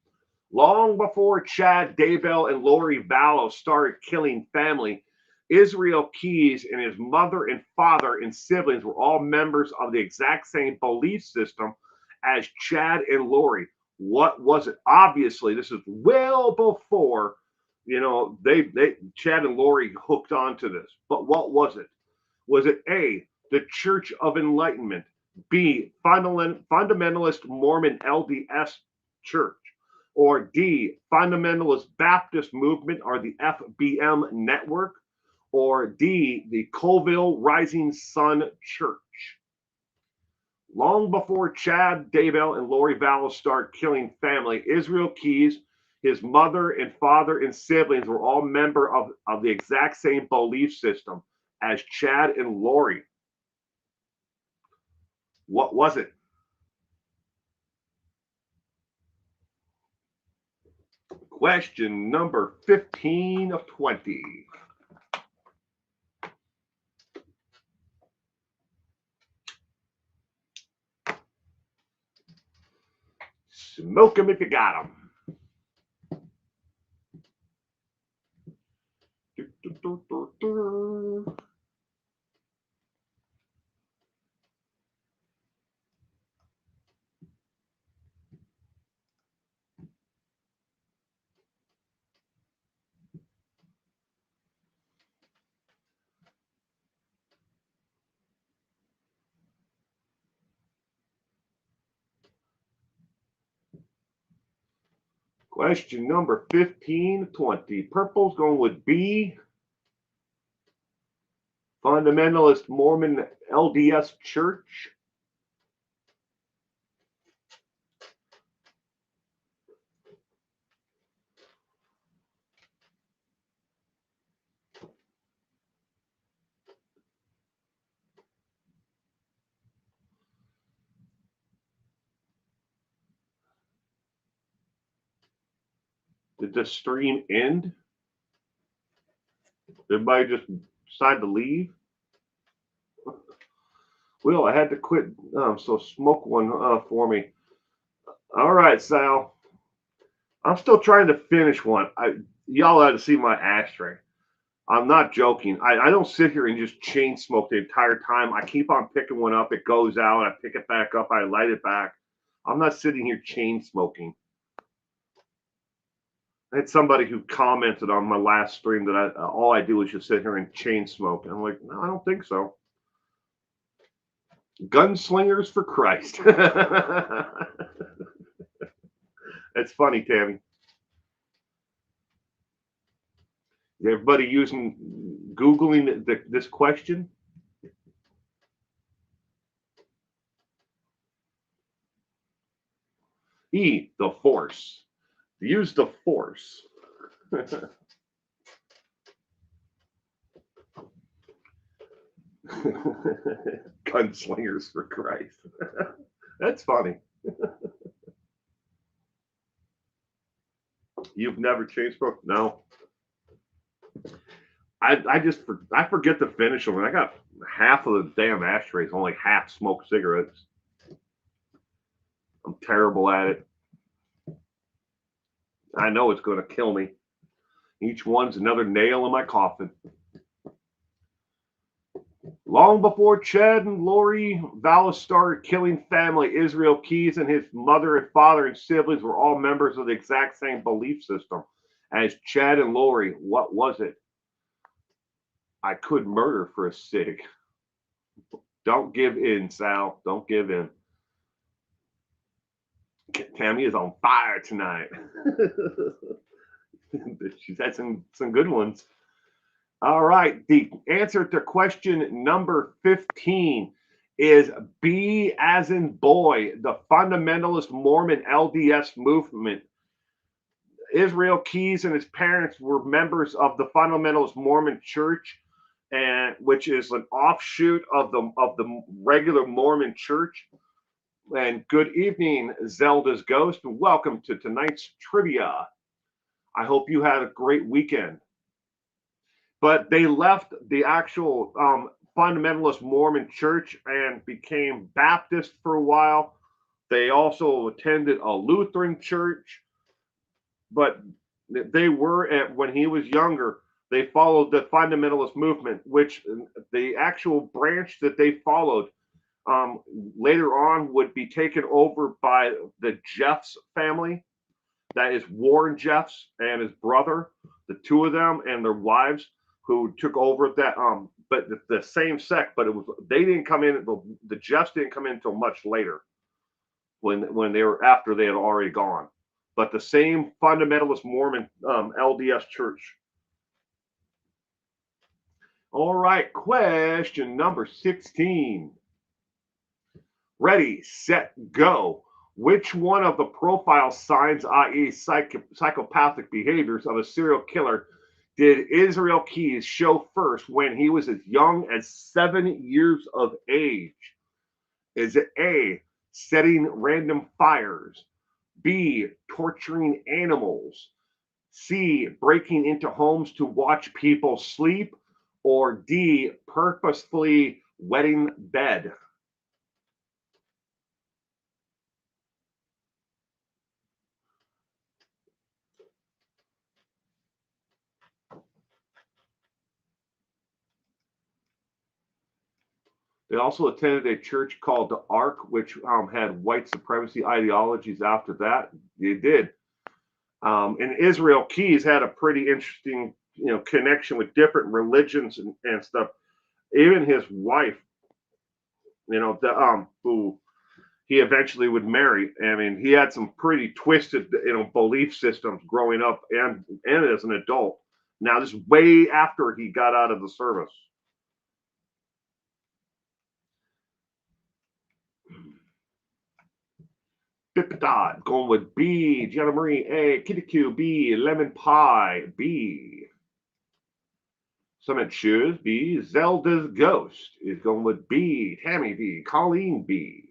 Long before Chad Daybell and Lori Vallow started killing family, Israel Keys and his mother and father and siblings were all members of the exact same belief system as Chad and Lori. What was it? Obviously, this is well before, they Chad and Lori hooked onto this. But what was it? Was it A, the Church of Enlightenment, B, Fundamentalist Mormon LDS Church, or D, Fundamentalist Baptist Movement or the FBM Network, or D, the Colville Rising Sun Church? Long before Chad Daybell and Lori Vallow started killing family, Israel Keys, his mother and father and siblings were all members of the exact same belief system as Chad and Lori. What was it? Question number 15 of 20. Smoke 'em if you got 'em. Question number 1520. Purple's going with B. Fundamentalist Mormon LDS Church. Did the stream end? Everybody just decide to leave? Well, I had to quit, so smoke one for me. All right, Sal. I'm still trying to finish one. Y'all had to see my ashtray. I'm not joking. I don't sit here and just chain smoke the entire time. I keep on picking one up. It goes out. I pick it back up. I light it back. I'm not sitting here chain smoking. I had somebody who commented on my last stream that all I do is just sit here and chain smoke. And I'm like, no, I don't think so. Gunslingers for Christ. That's funny, Tammy. Everybody Googling this question? E, the force. Use the force. Gunslingers for Christ. That's funny. You've never chain smoked? No. I forget to finish them. I got half of the damn ashtrays, only half smoked cigarettes. I'm terrible at it. I know it's going to kill me. Each one's another nail in my coffin. Long before Chad and Lori Vallis started killing family, Israel Keys and his mother and father and siblings were all members of the exact same belief system as Chad and Lori. What was it? I could murder for a cig. Don't give in, Sal. Don't give in. Tammy is on fire tonight. She's had some good ones. All right. The answer to question number 15 is B as in boy, the fundamentalist Mormon LDS movement. Israel Keys and his parents were members of the fundamentalist Mormon Church, and which is an offshoot of the regular Mormon Church. And good evening, Zelda's Ghost, and welcome to tonight's trivia. I hope you had a great weekend. But they left the actual fundamentalist Mormon Church and became Baptist for a while. They also attended a Lutheran church, but they were, when he was younger, they followed the fundamentalist movement, which the actual branch that they followed later on would be taken over by the Jeffs family. That is Warren Jeffs and his brother, the two of them and their wives, who took over that. But the same sect, but they didn't come in. The Jeffs didn't come in until much later, when they were after they had already gone. But the same fundamentalist Mormon LDS church. All right, question number 16. Ready, set, go. Which one of the profile signs, i.e. psychopathic behaviors of a serial killer, did Israel Keys show first when he was as young as 7 years of age? Is it A, setting random fires, B, torturing animals, C, breaking into homes to watch people sleep, or D, purposefully wetting bed? They also attended a church called the Ark, which had white supremacy ideologies after that. They did. And Israel Keys had a pretty interesting, connection with different religions and stuff. Even his wife, he eventually would marry. I mean, he had some pretty twisted, belief systems growing up and as an adult. Now, this is way after he got out of the service. Pippadot, going with B. Gianna Marie, A. Kitty Q, B. Lemon Pie, B. Summit Shoes, B. Zelda's Ghost is going with B. Tammy, B. Colleen, B.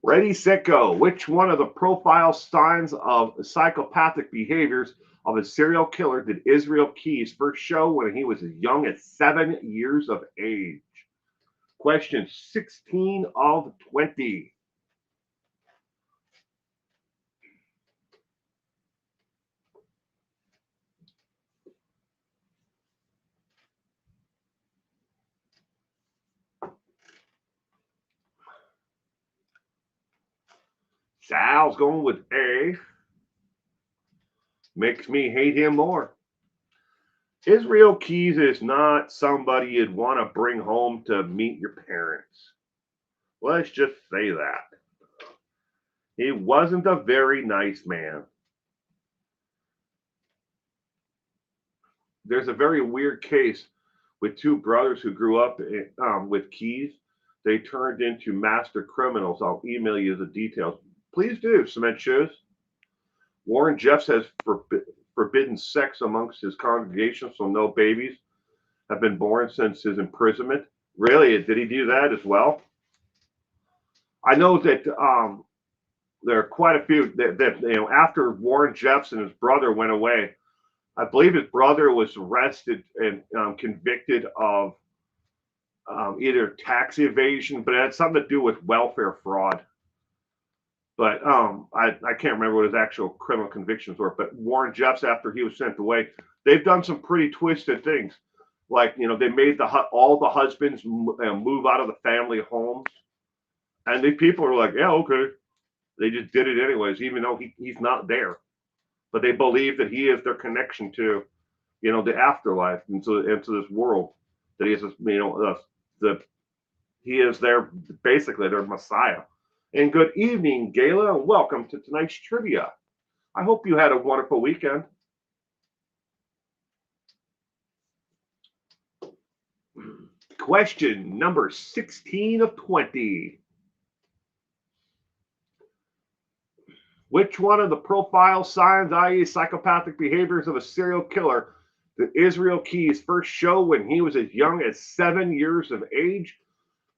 Ready, set, go. Which one of the profile signs of psychopathic behaviors of a serial killer did Israel Keyes first show when he was as young as 7 years of age? Question 16 of 20. Sal's going with A. Makes me hate him more. Israel Keyes is not somebody you'd want to bring home to meet your parents. Let's just say that. He wasn't a very nice man. There's a very weird case with two brothers who grew up with Keyes. They turned into master criminals. I'll email you the details. Please do, Cement Shoes. Warren Jeffs has forbidden sex amongst his congregation, so no babies have been born since his imprisonment. Really? Did he do that as well? I know that there are quite a few that after Warren Jeffs and his brother went away, I believe his brother was arrested and convicted of either tax evasion, but it had something to do with welfare fraud. But I can't remember what his actual criminal convictions were. But Warren Jeffs, after he was sent away, they've done some pretty twisted things. Like, they made all the husbands move out of the family homes. And the people are like, yeah, okay. They just did it anyways, even though he's not there. But they believe that he is their connection to, the afterlife and to this world. That he is, he is basically their Messiah. And good evening, Gayla, and welcome to tonight's trivia. I hope you had a wonderful weekend. Question number 16 of 20. Which one of the profile signs, i.e. psychopathic behaviors of a serial killer, did Israel Keyes first show when he was as young as 7 years of age?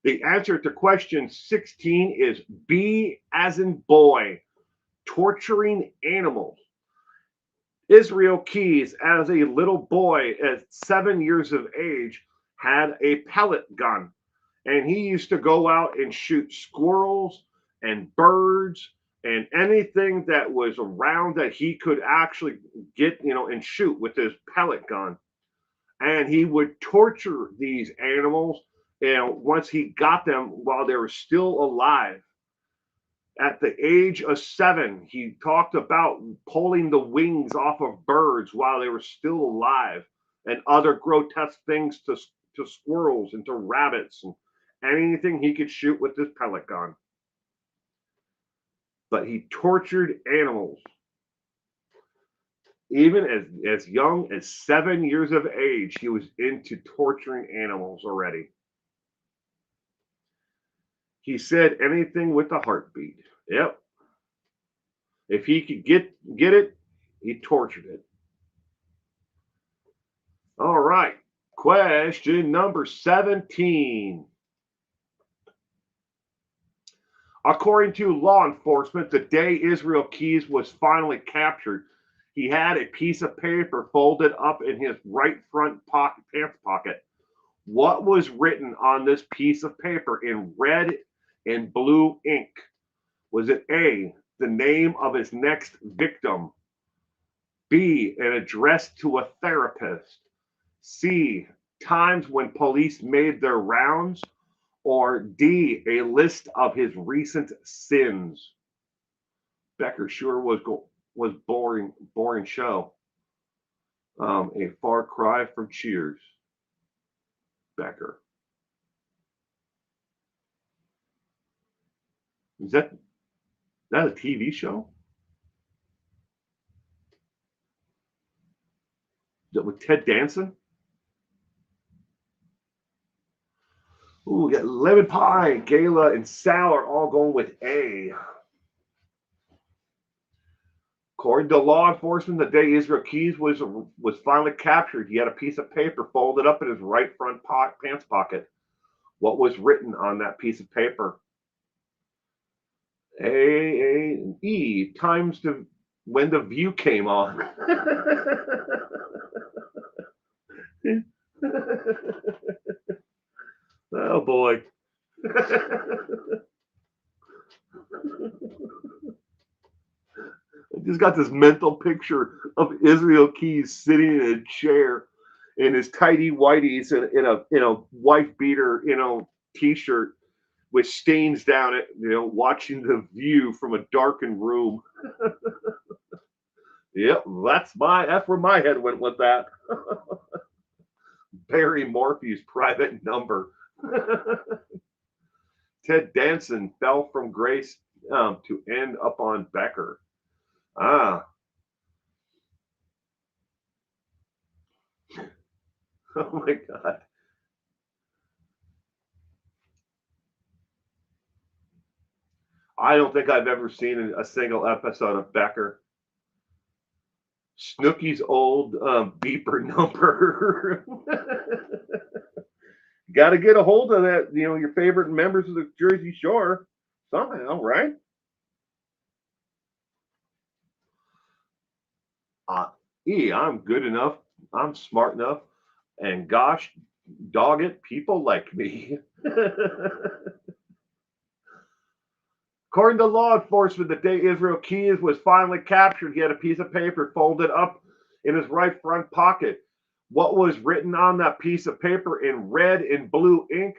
The answer to question 16 is B as in boy, torturing animals. Israel Keyes, as a little boy at 7 years of age, had a pellet gun. And he used to go out and shoot squirrels and birds and anything that was around that he could actually get, and shoot with his pellet gun. And he would torture these animals, once he got them while they were still alive. At the age of 7, he talked about pulling the wings off of birds while they were still alive, and other grotesque things to squirrels and to rabbits and anything he could shoot with this pellet gun. But he tortured animals. Even as young as 7 years of age, he was into torturing animals already. He said anything with a heartbeat. Yep. If he could get it, he tortured it. All right. Question number 17. According to law enforcement, the day Israel Keyes was finally captured, he had a piece of paper folded up in his right front pants pocket. What was written on this piece of paper in red and blue ink? Was it A, the name of his next victim, B, an address to a therapist, C, times when police made their rounds, or D, a list of his recent sins? Becker sure was boring show. A far cry from Cheers. Becker. Is that a TV show? Is that with Ted Danson? Ooh, we got lemon pie, Gala, and Sal are all going with A. According to law enforcement, the day Israel Keys was finally captured, he had a piece of paper folded up in his right front pants pocket. What was written on that piece of paper? A, and E, times to when the View came on. Oh boy. I just got this mental picture of Israel Keys sitting in a chair in his tidy whities and in a wife beater, t-shirt with stains down it, watching the View from a darkened room. Yep, that's where my head went with that. Barry Morphy's private number. Ted Danson fell from grace to end up on Becker. Ah. Oh my God. I don't think I've ever seen a single episode of Becker. Snooky's old beeper number. Got to get a hold of that, your favorite members of the Jersey Shore somehow, right? I'm good enough. I'm smart enough. And gosh, dog it, people like me. According to law enforcement, the day Israel Keys was finally captured, he had a piece of paper folded up in his right front pocket. What was written on that piece of paper in red and blue ink?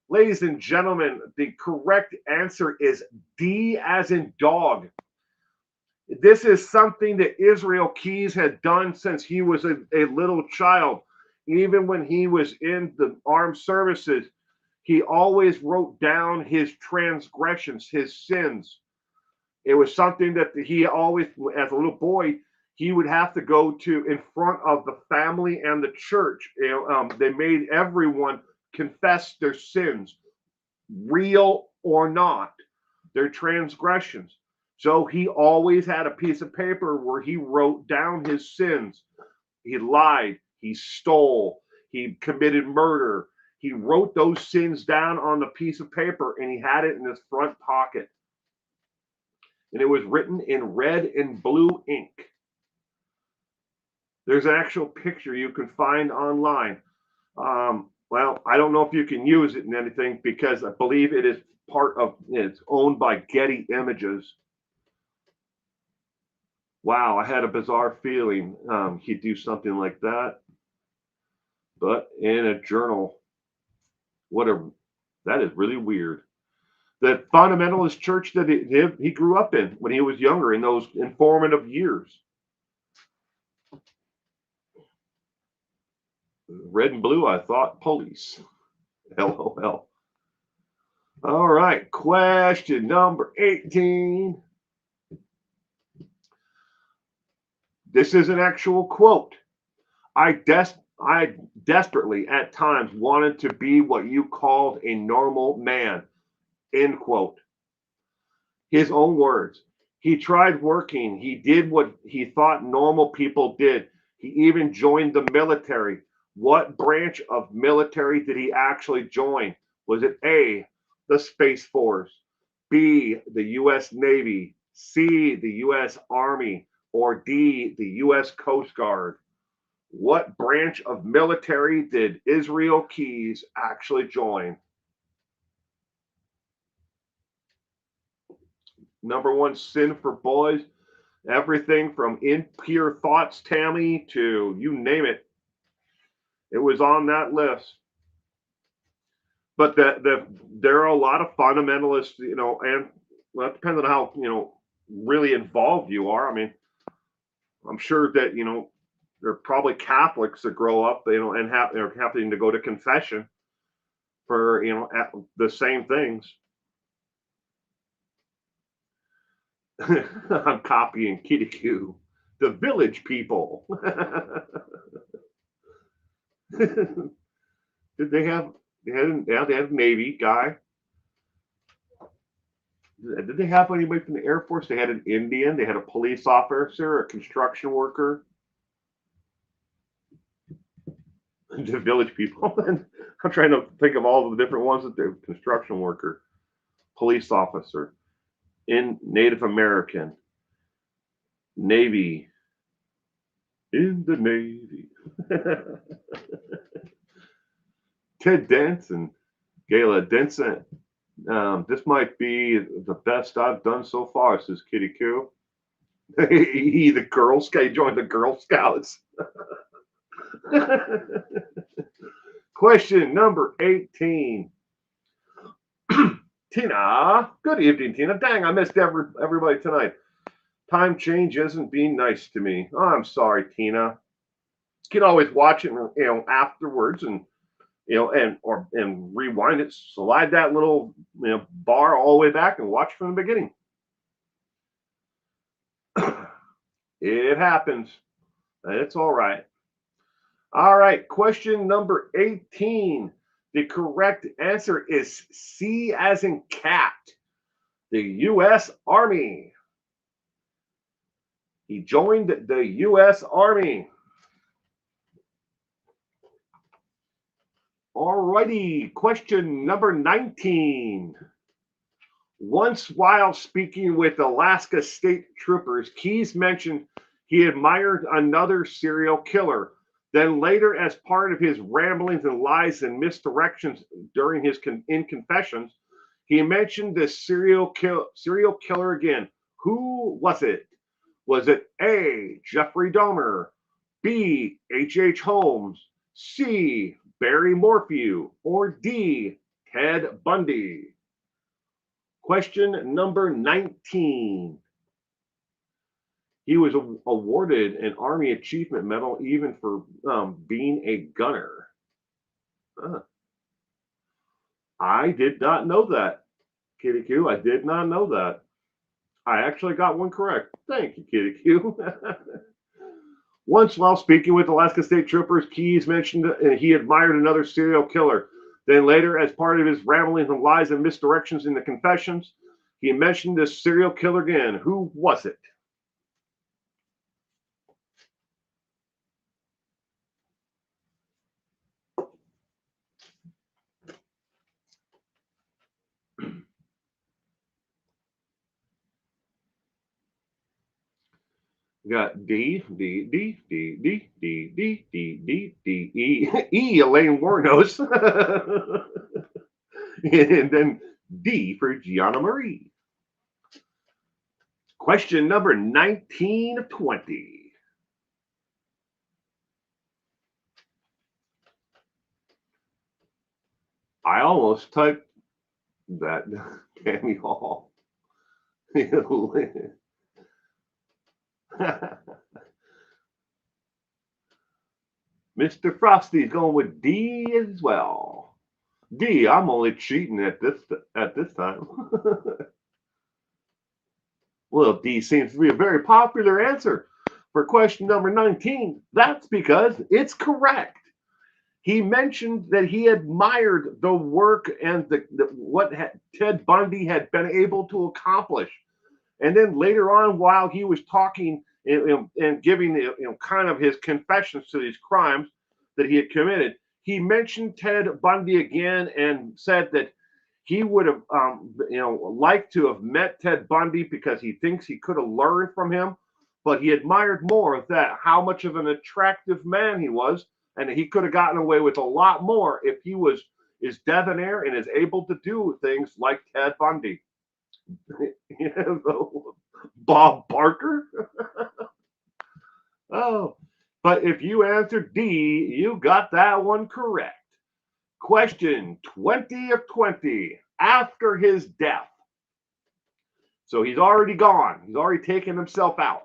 Ladies and gentlemen, the correct answer is D as in dog. This is something that Israel Keys had done since he was a little child. Even when he was in the armed services, he always wrote down his transgressions, his sins. It was something that he always, as a little boy, he would have to go to in front of the family and the church. They made everyone confess their sins, real or not, their transgressions. So he always had a piece of paper where he wrote down his sins. He lied, he stole, he committed murder. He wrote those sins down on the piece of paper and he had it in his front pocket. And it was written in red and blue ink. There's an actual picture you can find online. Well, I don't know if you can use it in anything because I believe it is it's owned by Getty Images. Wow, I had a bizarre feeling he'd do something like that. But in a journal, that is really weird. The fundamentalist church that he grew up in when he was younger, in those informative years. Red and blue, I thought police. LOL. All right, question number 18. This is an actual quote. I desperately at times wanted to be what you called a normal man. End quote. His own words. He tried working. He did what he thought normal people did. He even joined the military. What branch of military did he actually join? Was it A, the Space Force, B, the U.S. Navy, C, the U.S. Army, or D, the U.S. Coast Guard? What branch of military did Israel Keys actually join? Number one sin for boys, everything from impure thoughts, Tammy, to you name it. It was on that list. But there are a lot of fundamentalists, and well, it depends on how, really involved you are. I mean, I'm sure that, there are probably Catholics that grow up, and they're having to go to confession for, the same things. I'm copying Kitty Q. The village people. Did they have? They had a Navy guy. Did they have anybody from the Air Force? They had an Indian. They had a police officer, a construction worker. The village people. And I'm trying to think of all the different ones that they're construction worker, police officer, in Native American, Navy, in the Navy. Ted Danson, Gayla Denson. This might be the best I've done so far, says Kitty Q. He, the Girl Scout, he joined the Girl Scouts. Question number 18. Tina, good evening, Tina. Dang, I missed everybody tonight. Time change isn't being nice to me. Oh, I'm sorry, Tina. You can always watch it, afterwards, and and rewind it, slide that little bar all the way back, and watch from the beginning. It happens. It's all right. All right, question number 18. The correct answer is C as in cat, the U.S. Army. He joined the U.S. Army. All righty, question number 19. Once while speaking with Alaska State Troopers, Keyes mentioned he admired another serial killer. Then later, as part of his ramblings and lies and misdirections during his confessions, he mentioned this serial killer again. Who was it? Was it A, Jeffrey Dahmer, B, H.H. Holmes, C, Barry Morphew, or D, Ted Bundy? Question number 19. He was awarded an Army Achievement Medal even for being a gunner. I did not know that, Kitty Q. I did not know that. I actually got one correct. Thank you, Kitty Q. Once while speaking with Alaska State Troopers, Keyes mentioned he admired another serial killer. Then later, as part of his ramblings and lies and misdirections in the confessions, he mentioned this serial killer again. Who was it? We got D, D, D, D, D, D, D, D, D, D, E, E, Elaine Warnos. And then D for Gianna Marie. Question number 1920. I almost typed that Tammy Hall. Mr. Frosty's going with D as well. D, I'm only cheating at this time. Well, D seems to be a very popular answer for question number 19. That's because it's correct. He mentioned that he admired the work and what Ted Bundy had been able to accomplish. And then later on, while he was talking and giving kind of his confessions to these crimes that he had committed, he mentioned Ted Bundy again and said that he would have liked to have met Ted Bundy because he thinks he could have learned from him, but he admired more of that, how much of an attractive man he was, and he could have gotten away with a lot more if he was as debonair and is able to do things like Ted Bundy. Bob Barker. Oh, but if you answered D, you got that one correct. Question 20 of 20. After his death, so he's already gone, he's already taken himself out,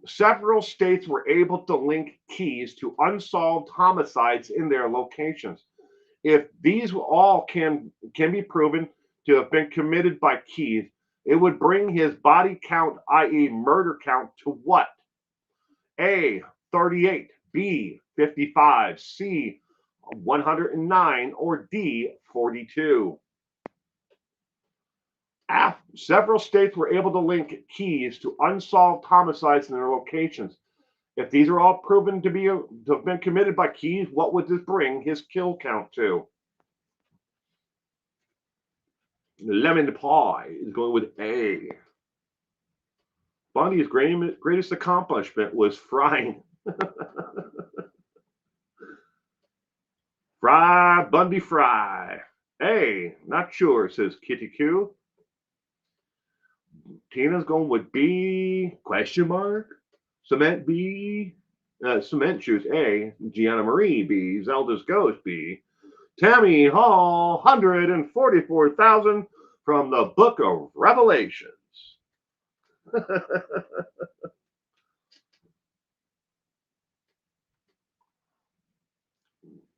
several states were able to link Keyes to unsolved homicides in their locations. If these all can be proven to have been committed by Keyes, it would bring his body count, i.e. murder count, to what? A, 38, B, 55, C, 109, or D, 42. Several states were able to link keys to unsolved homicides in their locations. If these are all proven to have been committed by Keys, what would this bring his kill count to? Lemon pie is going with A. Bundy's greatest accomplishment was frying. Fry, Bundy fry. A, not sure, says Kitty Q. Tina's going with B, question mark. Cement B, Cement choose A. Gianna Marie B. Zelda's Ghost B. Tammy Hall, 144,000 from the Book of Revelations.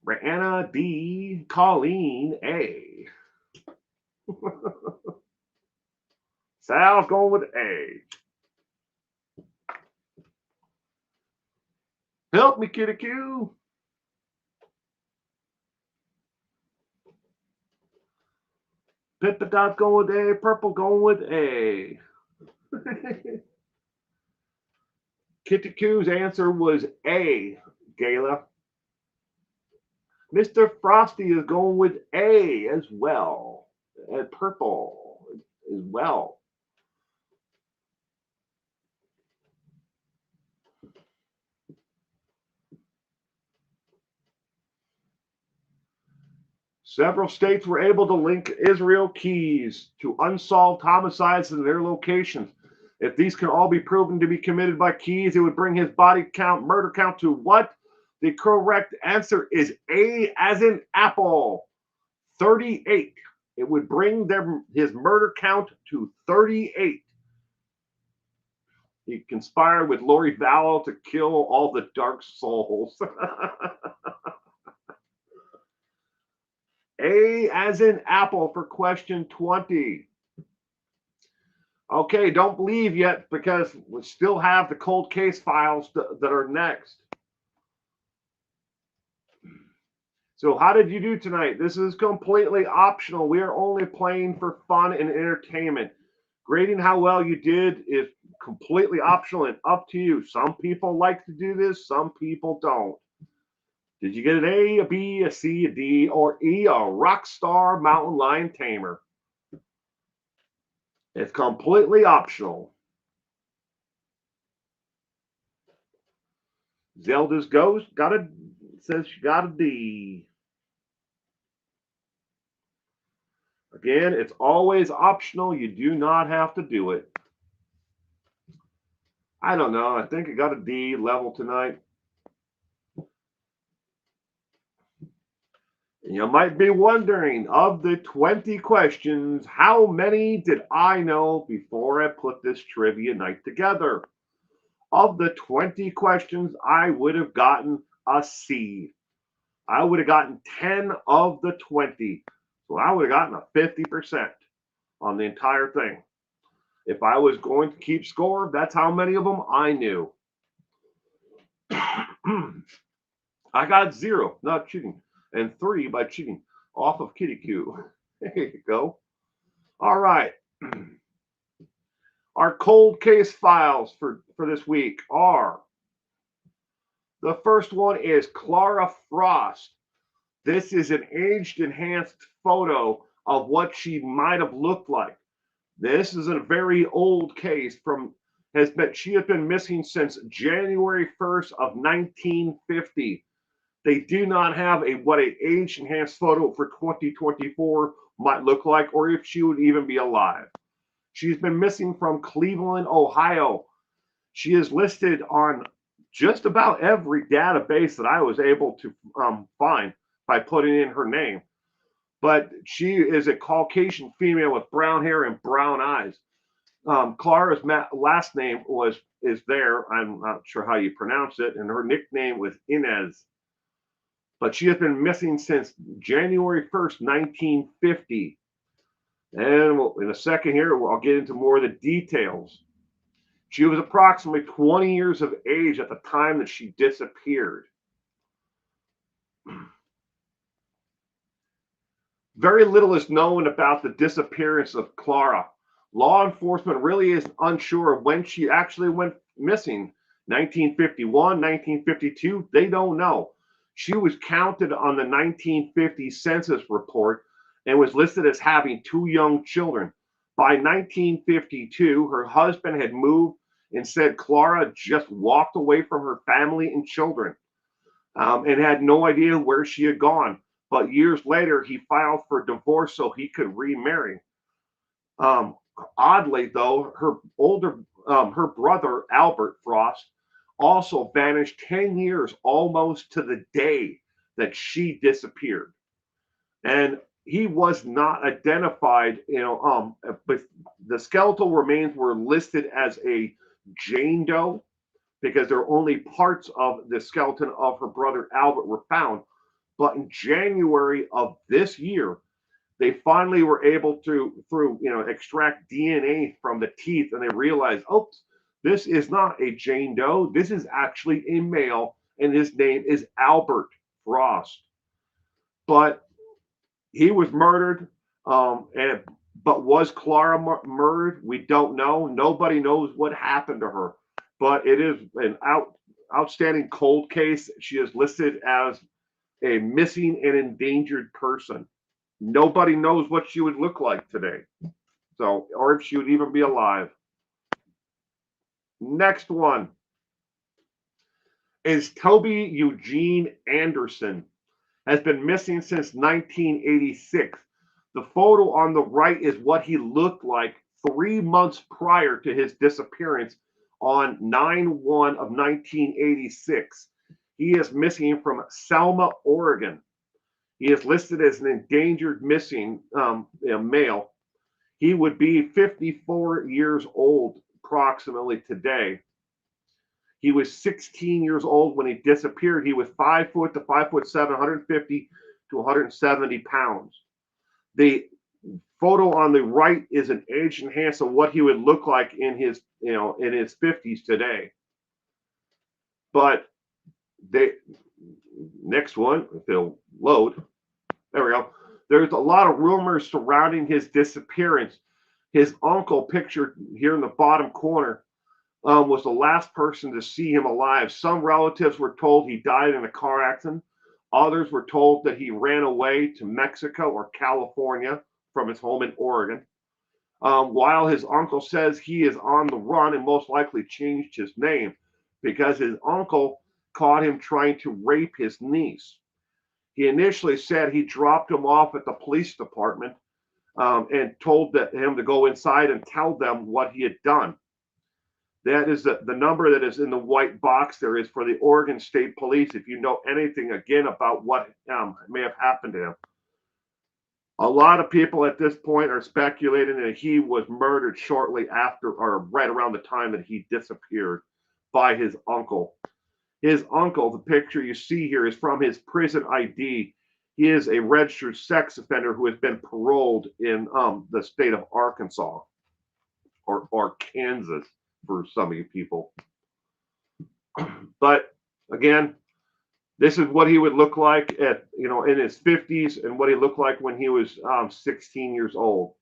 Brianna D. Colleen A. Sal's going with A. Help me, Kitty Q. Pippa Dot's going with A. Purple going with A. Kitty Q's answer was A, Gayla. Mr. Frosty is going with A as well. And purple as well. Several states were able to link Israel Keys to unsolved homicides in their locations. If these can all be proven to be committed by Keys, it would bring his body count, murder count to what? The correct answer is A as in apple, 38. It would bring his murder count to 38. He conspired with Lori Vallow to kill all the dark souls. A as in apple for question 20. Okay, don't leave yet because we still have the cold case files that are next. So how did you do tonight? This is completely optional. We are only playing for fun and entertainment. Grading how well you did is completely optional and up to you. Some people like to do this, some people don't. Did you get an A, a B, a C, a D, or E, a rock star mountain lion tamer? It's completely optional. Zelda's Ghost says she got a D. Again, it's always optional. You do not have to do it. I don't know. I think I got a D level tonight. You might be wondering, of the 20 questions, how many did I know before I put this trivia night together? Of the 20 questions, I would have gotten a C. I would have gotten 10 of the 20. So I would have gotten a 50% on the entire thing. If I was going to keep score, that's how many of them I knew. I got 0, not cheating, and 3 by cheating off of Kitty Q. There you go. All right. Our cold case files for this week are, the first one is Clara Frost. This is an aged enhanced photo of what she might have looked like. This is a very old case she has been missing since January 1st of 1950. They do not have what an age enhanced photo for 2024 might look like, or if she would even be alive. She's been missing from Cleveland, Ohio. She is listed on just about every database that I was able to find by putting in her name. But she is a Caucasian female with brown hair and brown eyes. Clara's last name is there. I'm not sure how you pronounce it, and her nickname was Inez. But she has been missing since January 1st, 1950. And in a second here, I'll get into more of the details. She was approximately 20 years of age at the time that she disappeared. Very little is known about the disappearance of Clara. Law enforcement really is unsure of when she actually went missing. 1951, 1952, they don't know. She was counted on the 1950 census report and was listed as having two young children. By 1952, her husband had moved and said Clara just walked away from her family and children, and had no idea where she had gone. But years later, he filed for divorce so he could remarry. Um, Oddly, though, her brother Albert Frost also vanished 10 years almost to the day that she disappeared, and he was not identified. But the skeletal remains were listed as a Jane Doe because there are only parts of the skeleton of her brother Albert were found. But in January of this year, they finally were able to, through extract DNA from the teeth, and they realized, oh, this is not a Jane Doe. This is actually a male, and his name is Albert Frost. But he was murdered. But was Clara murdered? We don't know. Nobody knows what happened to her. But it is an outstanding cold case. She is listed as a missing and endangered person. Nobody knows what she would look like today. So, or if she would even be alive. Next one is Toby Eugene Anderson. Has been missing since 1986. The photo on the right is what he looked like 3 months prior to his disappearance on 9/1 of 1986. He is missing from Selma, Oregon. He is listed as an endangered missing male. He would be 54 years old approximately today. He was 16 years old when he disappeared. He was 5 foot to 5'7", 150 to 170 pounds. The photo on the right is an age enhanced of what he would look like in his, in his 50s today. But next one, if they'll load, there we go. There's a lot of rumors surrounding his disappearance. His uncle, pictured here in the bottom corner, was the last person to see him alive. Some relatives were told he died in a car accident. Others were told that he ran away to Mexico or California from his home in Oregon. While his uncle says he is on the run and most likely changed his name because his uncle caught him trying to rape his niece. He initially said he dropped him off at the police department, and told him to go inside and tell them what he had done. That is the number that is in the white box there is for the Oregon State Police if you know anything again about what may have happened to him. A lot of people at this point are speculating that he was murdered shortly after or right around the time that he disappeared by his uncle. His uncle, the picture you see here, is from his prison ID. He is a registered sex offender who has been paroled in the state of Arkansas or Kansas for some of you people. But again, this is what he would look like at in his 50s and what he looked like when he was 16 years old.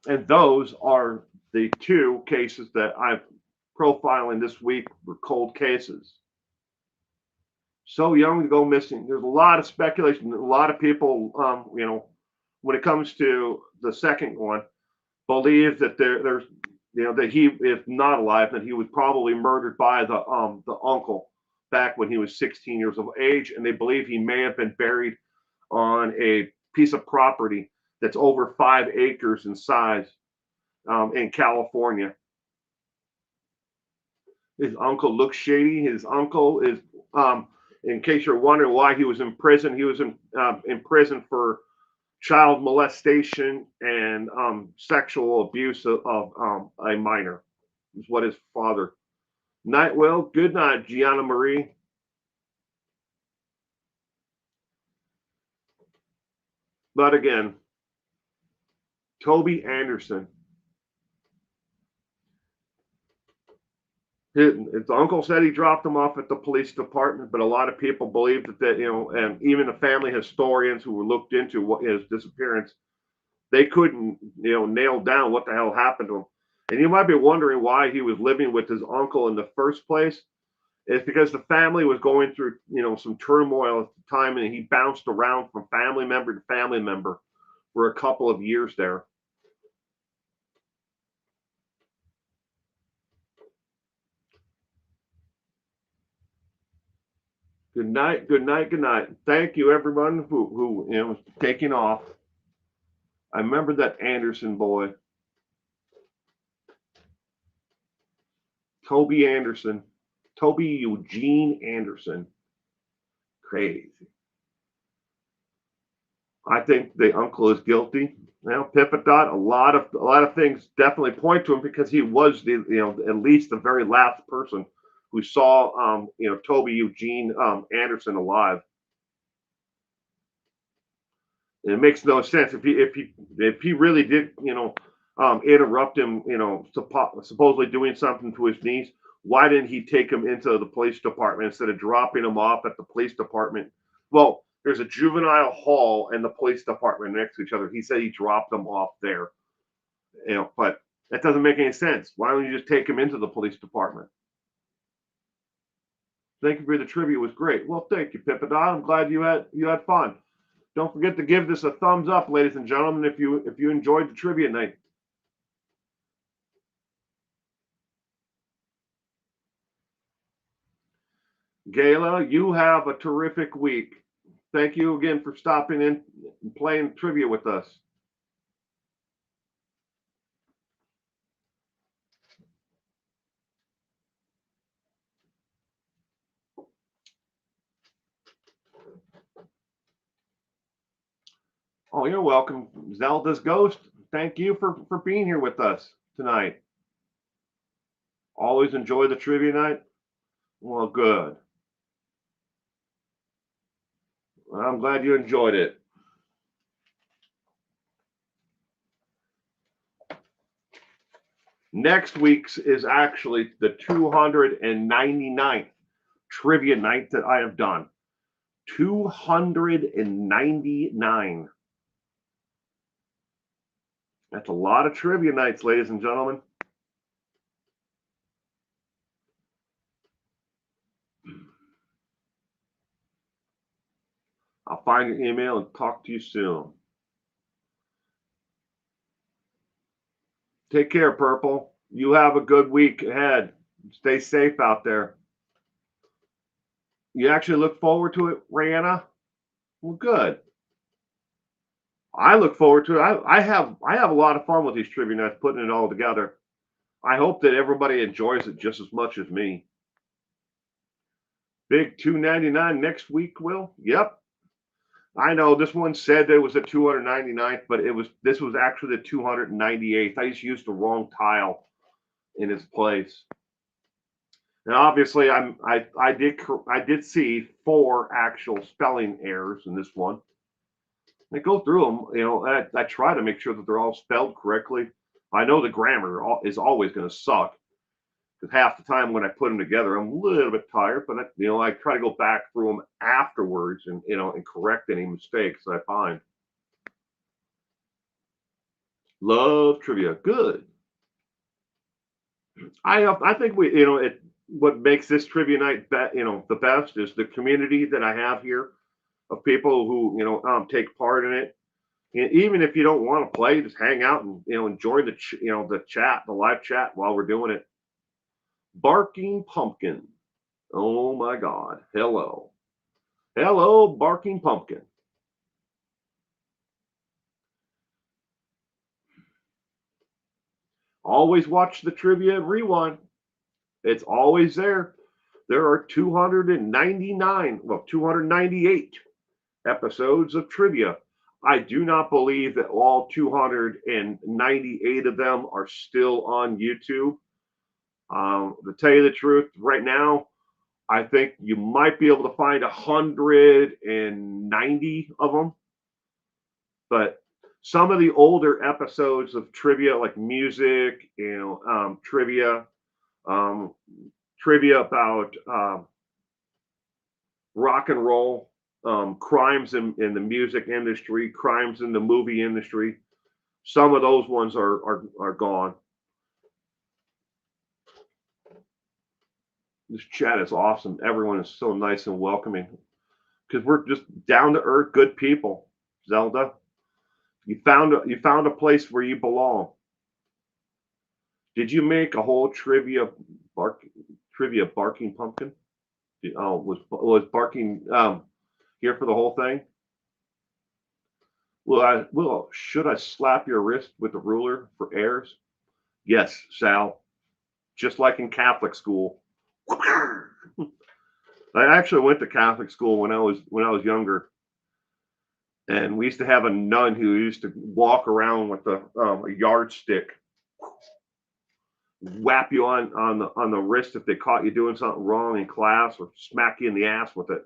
And those are the two cases that I'm profiling this week were cold cases. So young to go missing. There's a lot of speculation. A lot of people, when it comes to the second one, believe that there's, that he is not alive, that he was probably murdered by the uncle back when he was 16 years of age, and they believe he may have been buried on a piece of property that's over 5 acres in size in California. His uncle looks shady. His uncle is, in case you're wondering why he was in prison, he was in prison for child molestation and sexual abuse of a minor. Is what his father. Night, well, good night, Gianna Marie. But again, Toby Anderson, his uncle said he dropped him off at the police department, but a lot of people believe that and even the family historians who were looked into what his disappearance, they couldn't, nail down what the hell happened to him. And you might be wondering why he was living with his uncle in the first place. It's because the family was going through, some turmoil at the time, and he bounced around from family member to family member for a couple of years there. Good night, good night, good night. Thank you, everyone who was taking off. I remember that Anderson boy, Toby Anderson, Toby Eugene Anderson. Crazy. I think the uncle is guilty. Now, Pippadot, a lot of things definitely point to him because he was at least the very last person who saw Toby Eugene Anderson alive. And it makes no sense if he really did interrupt him, supposedly doing something to his niece. Why didn't he take him into the police department instead of dropping him off at the police department? Well, there's a juvenile hall and the police department next to each other. He said he dropped them off there, but that doesn't make any sense. Why don't you just take him into the police department? Thank you for the trivia. It was great. Well, thank you, Pippadot. I'm glad you had fun. Don't forget to give this a thumbs up, ladies and gentlemen, if you enjoyed the trivia night. Gayla, you have a terrific week. Thank you again for stopping in and playing trivia with us. Oh, you're welcome. Zelda's Ghost, thank you for being here with us tonight. Always enjoy the trivia night? Well, good. I'm glad you enjoyed it. Next week's is actually the 299th trivia night that I have done. 299. That's a lot of trivia nights, ladies and gentlemen. I'll find your email and talk to you soon. Take care, Purple. You have a good week ahead. Stay safe out there. You actually look forward to it, Rihanna? Well, good. I look forward to it. I have a lot of fun with these trivia nights, putting it all together. I hope that everybody enjoys it just as much as me. Big 299 next week, Will? Yep. I know this one said that it was the 299th, but this was actually the 298th. I just used the wrong tile in its place. And obviously, I did see 4 actual spelling errors in this one. I go through them, I try to make sure that they're all spelled correctly. I know the grammar is always going to suck because half the time when I put them together, I'm a little bit tired. But I try to go back through them afterwards and and correct any mistakes I find. Love trivia, good. I think what makes this trivia night the best is the community that I have here of people who take part in it. And even if you don't want to play, just hang out and enjoy the the live chat while we're doing it. Barking Pumpkin. Oh my God. Hello, Barking Pumpkin. Always watch the trivia rewind. It's always there. There are 298 episodes of trivia. I do not believe that all 298 of them are still on YouTube. To tell you the truth, right now, I think you might be able to find 190 of them. But some of the older episodes of trivia, like music, trivia, um, trivia about rock and roll, crimes in the music industry, crimes in the movie industry. Some of those ones are gone. This chat is awesome. Everyone is so nice and welcoming because we're just down to earth, good people. Zelda, you found a place where you belong. Did you make a whole trivia barking pumpkin? Oh, was barking here for the whole thing? Should I slap your wrist with a ruler for heirs? Yes, Sal. Just like in Catholic school. I actually went to Catholic school when I was younger, and we used to have a nun who used to walk around with a yardstick, whap you on the wrist if they caught you doing something wrong in class, or smack you in the ass with it.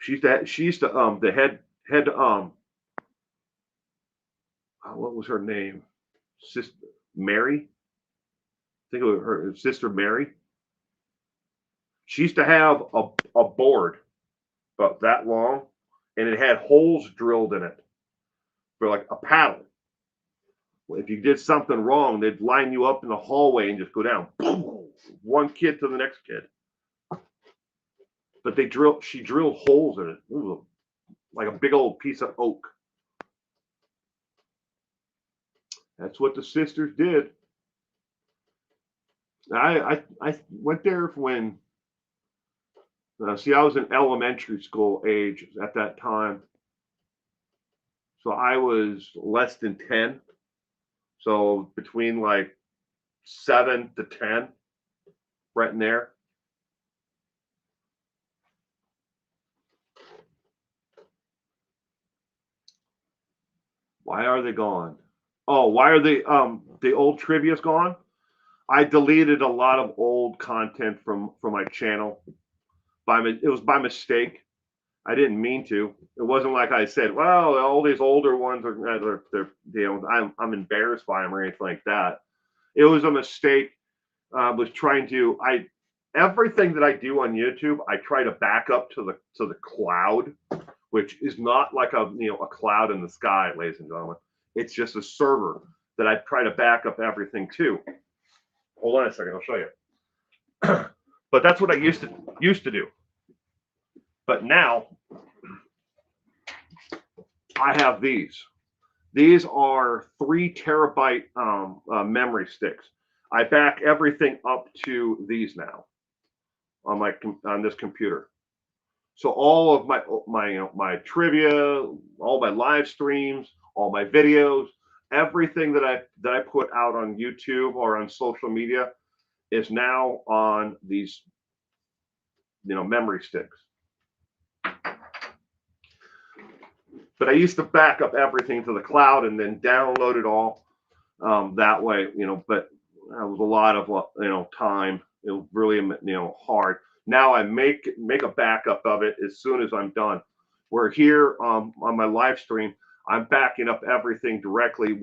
She used to the head what was her name? Sister Mary. I think it was her sister Mary. She used to have a board about that long, and it had holes drilled in it for like a paddle. If you did something wrong, they'd line you up in the hallway and just go down. Boom, one kid to the next kid. But she drilled holes in it. Ooh, like a big old piece of oak. That's what the sisters did. I went there when I was in elementary school age at that time. So I was less than 10. So between like 7 to 10, right in there. Why are they gone? Oh, why are the old trivia's gone? I deleted a lot of old content from my channel. It was by mistake. I didn't mean to. It wasn't like I said, well, all these older ones I'm embarrassed by them or anything like that. It was a mistake. Was trying to everything that I do on YouTube, I try to back up to the cloud, which is not like a cloud in the sky, ladies and gentlemen. It's just a server that I try to back up everything to. Hold on a second, I'll show you. But that's what I used to do. But now I have these. These are 3 terabyte memory sticks. I back everything up to these now on this computer. So all of my trivia, all my live streams, all my videos, everything that I put out on YouTube or on social media is now on these memory sticks. But I used to back up everything to the cloud and then download it all that way, but that was a lot of time. It was really hard. Now I make a backup of it as soon as I'm done. We're here on my live stream. I'm backing up everything directly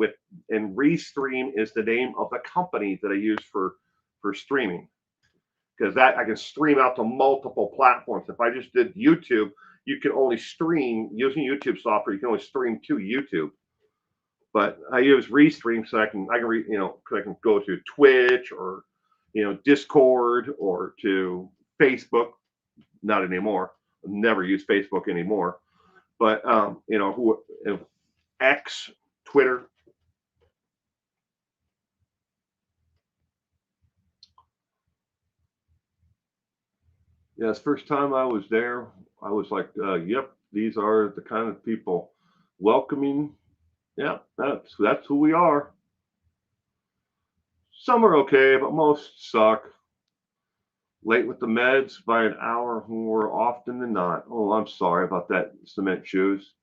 and Restream is the name of the company that I use for streaming, because that I can stream out to multiple platforms. If I just did YouTube, you can only stream using YouTube software. You can only stream to YouTube. But I use Restream so I can go to Twitch or Discord or to Facebook. Not anymore. Never use Facebook anymore. But X, Twitter. Yeah, it's first time I was there. I was like, yep, these are the kind of people welcoming. Yeah, that's who we are. Some are okay, but most suck. Late with the meds by an hour more often than not. Oh, I'm sorry about that, cement shoes.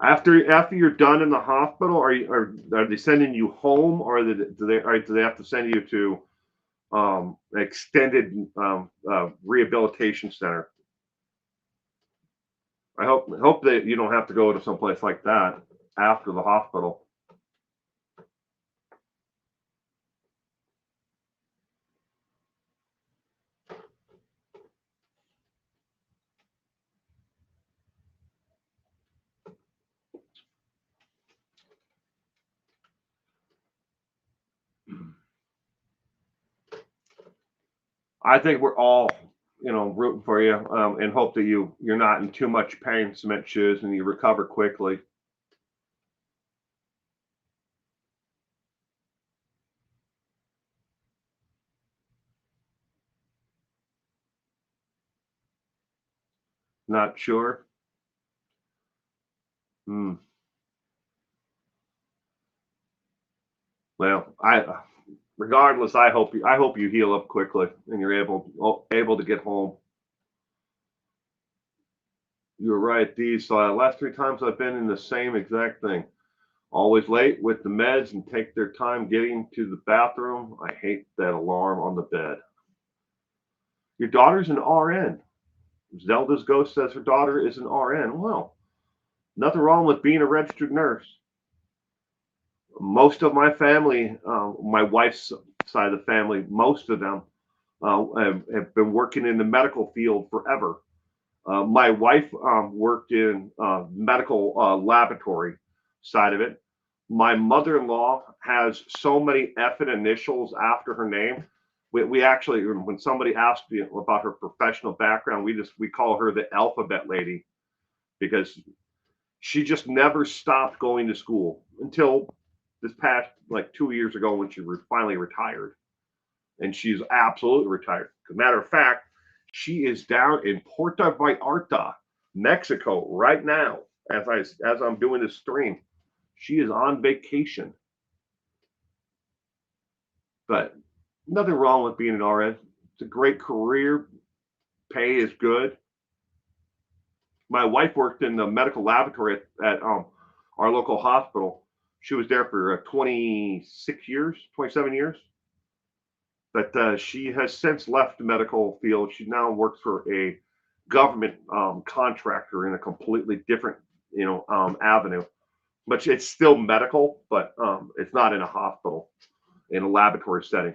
After you're done in the hospital, are they sending you home, or do they have to send you to extended rehabilitation center? I hope that you don't have to go to someplace like that after the hospital. I think we're all, rooting for you, and hope that you're not in too much pain, cement shoes, and you recover quickly. Not sure. Hmm. Well, regardless, I hope you heal up quickly and you're able to get home. You're right. These last 3 times I've been in the same exact thing. Always late with the meds and take their time getting to the bathroom. I hate that alarm on the bed. Your daughter's an RN. Zelda's ghost says her daughter is an RN. Well, nothing wrong with being a registered nurse. Most of my family, my wife's side of the family, most of them have been working in the medical field forever. My wife worked in medical laboratory side of it. My mother-in-law has so many effing initials after her name. We actually, when somebody asked me about her professional background, we call her the alphabet lady because she just never stopped going to school until this past like 2 years ago when she finally retired, and she's absolutely retired. As a matter of fact, she is down in Puerto Vallarta, Mexico, right now as I'm doing this stream. She is on vacation, but nothing wrong with being an RN. It's a great career. Pay is good. My wife worked in the medical laboratory at our local hospital. She was there for 26 years, 27 years. But she has since left the medical field. She now works for a government contractor in a completely different, avenue. But it's still medical, but it's not in a hospital, in a laboratory setting.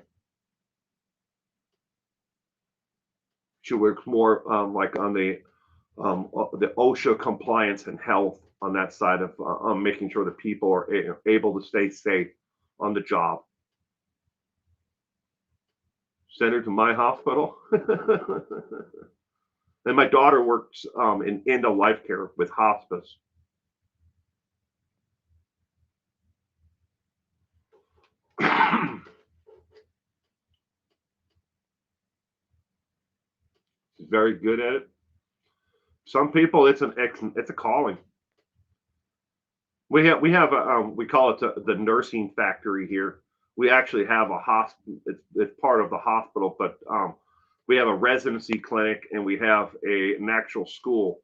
She works more like on the OSHA compliance and health on that side of making sure that people are able to stay safe on the job. Send her to my hospital. And my daughter works in end of life care with hospice. She's very good at it. Some people, it's a calling. We have we call it the nursing factory here. We actually have a hospital. It's part of the hospital, but we have a residency clinic and we have an actual school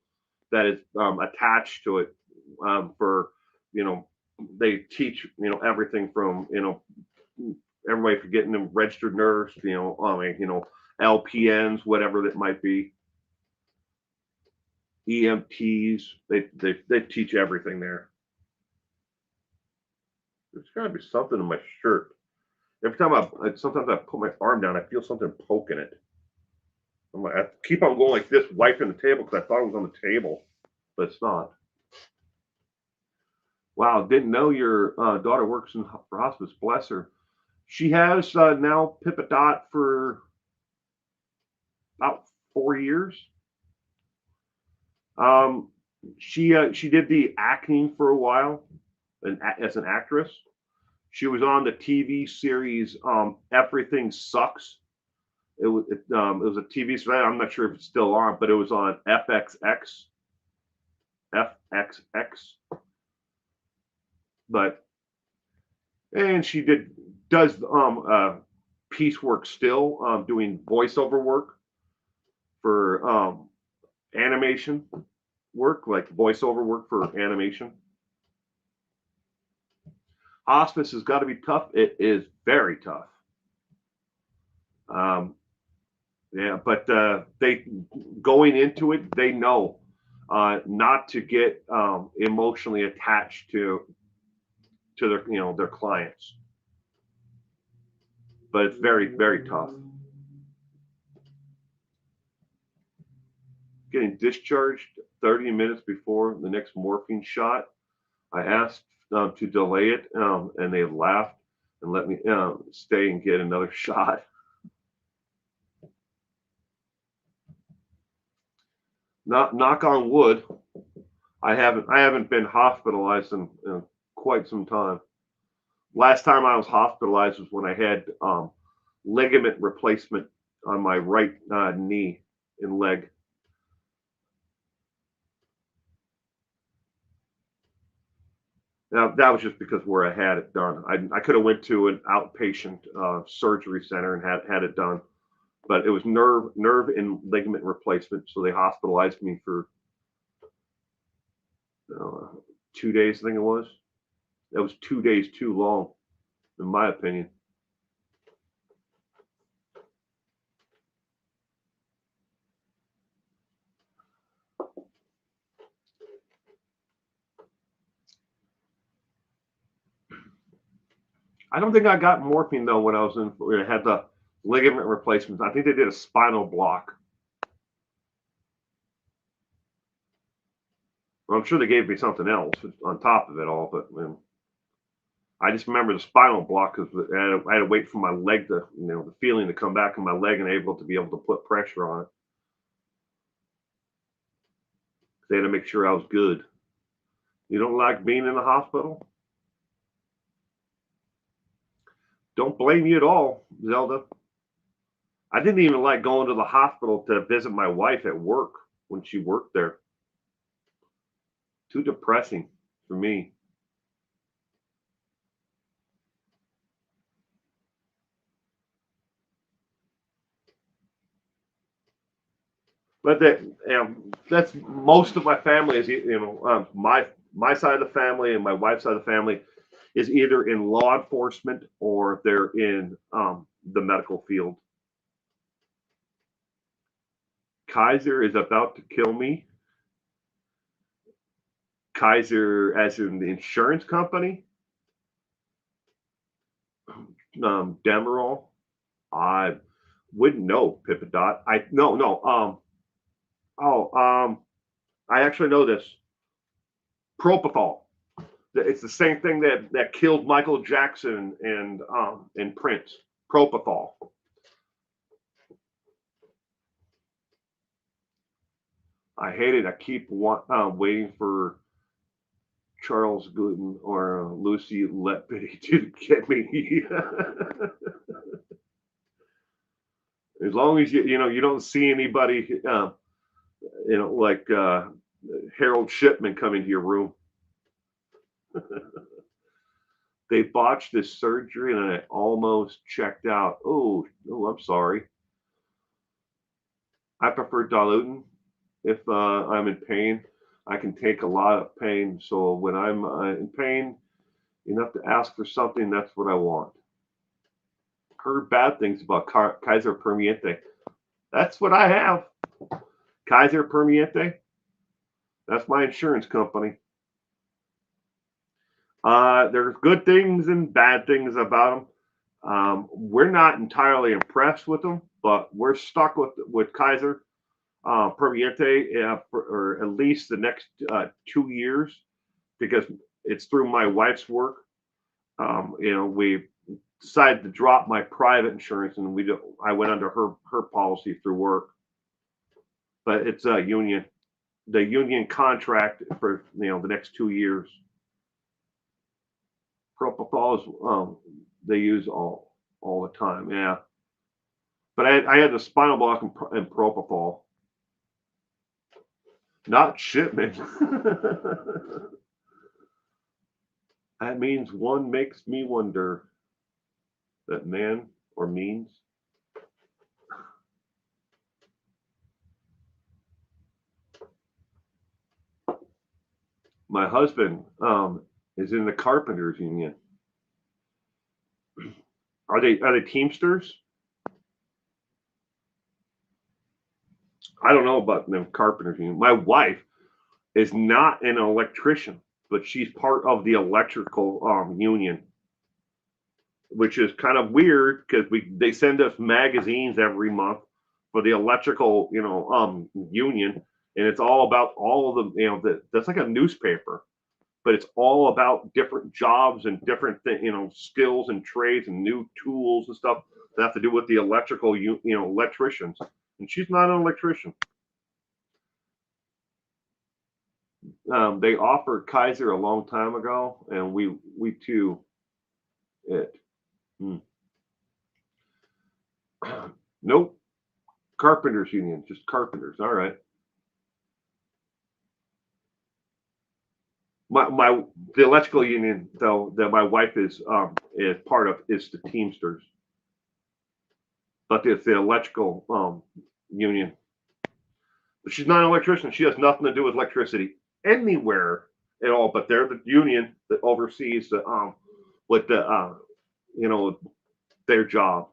that is attached to it for you know they teach everything from everybody for getting them registered nurse, LPNs, whatever it might be, EMTs. They teach everything there. There's got to be something in my shirt. Every time sometimes I put my arm down, I feel something poking it. I keep on going like this, wiping the table because I thought it was on the table, but it's not. Wow, didn't know your daughter works for hospice. Bless her. She has now Pippa Dot for about 4 years. Um, she did the acting for a while, as an actress. She was on the TV series Everything Sucks. It was a TV series. I'm not sure if it's still on, but it was on FXX. FXX. But and she does piecework still, doing voiceover work for animation work, like voiceover work for animation. Hospice has got to be tough. It is very tough. Um, yeah, but they going into it, they know. not to get emotionally attached to their their clients. But it's very, very tough. Getting discharged 30 minutes before the next morphine shot. I asked to delay it, and they laughed and let me stay and get another shot. Knock on wood. I haven't been hospitalized in quite some time. Last time I was hospitalized was when I had ligament replacement on my right knee and leg. Now that was just because where I had it done. I could have went to an outpatient surgery center and had it done, but it was nerve and ligament replacement, so they hospitalized me for uh, 2 days. I think it was. That was 2 days too long, in my opinion. I don't think I got morphine though when I had the ligament replacements. I think they did a spinal block. Well, I'm sure they gave me something else on top of it all, but I just remember the spinal block because I had to wait for my leg to, the feeling to come back in my leg and able to be able to put pressure on it. They had to make sure I was good. You don't like being in the hospital? Don't blame you at all, Zelda. I didn't even like going to the hospital to visit my wife at work when she worked there. Too depressing for me. But that's most of my family is my side of the family and my wife's side of the family is either in law enforcement or they're in the medical field. Kaiser is about to kill me. Kaiser, as in the insurance company, Demerol. I wouldn't know, Pippadot. I no no. Oh I actually know this. Propofol. It's the same thing that killed Michael Jackson and Prince. Propofol. I hate it. I keep waiting for Charles Gluten or Lucy Letbitty to get me. As long as you don't see anybody like Harold Shipman come into your room. They botched this surgery and I almost checked out. Oh, I'm sorry. I prefer diluting if I'm in pain. I can take a lot of pain. So when I'm in pain enough to ask for something, that's what I want. Heard bad things about Kaiser Permanente. That's what I have. Kaiser Permanente. That's my insurance company. There's good things and bad things about them. We're not entirely impressed with them, but we're stuck with Kaiser Permanente for at least the next 2 years because it's through my wife's work. We decided to drop my private insurance and I went under her policy through work, but it's a union. The union contract for the next 2 years. Propofol is they use all the time, yeah. But I had the spinal block and propofol, not shipment. That means one makes me wonder. That man or means. My husband is in the carpenters union. Are they Teamsters? I don't know about them carpenters union. My wife is not an electrician, but she's part of the electrical union, which is kind of weird because they send us magazines every month for the electrical, union, and it's all about all of the, that's like a newspaper, but it's all about different jobs and different skills and trades and new tools and stuff that have to do with the electrical, electricians. And she's not an electrician. They offered Kaiser a long time ago, and we too it. Nope. Carpenters union, just carpenters. All right. The electrical union though that my wife is part of is the Teamsters, but it's the electrical union. But she's not an electrician. She has nothing to do with electricity anywhere at all. But they're the union that oversees the with the their job.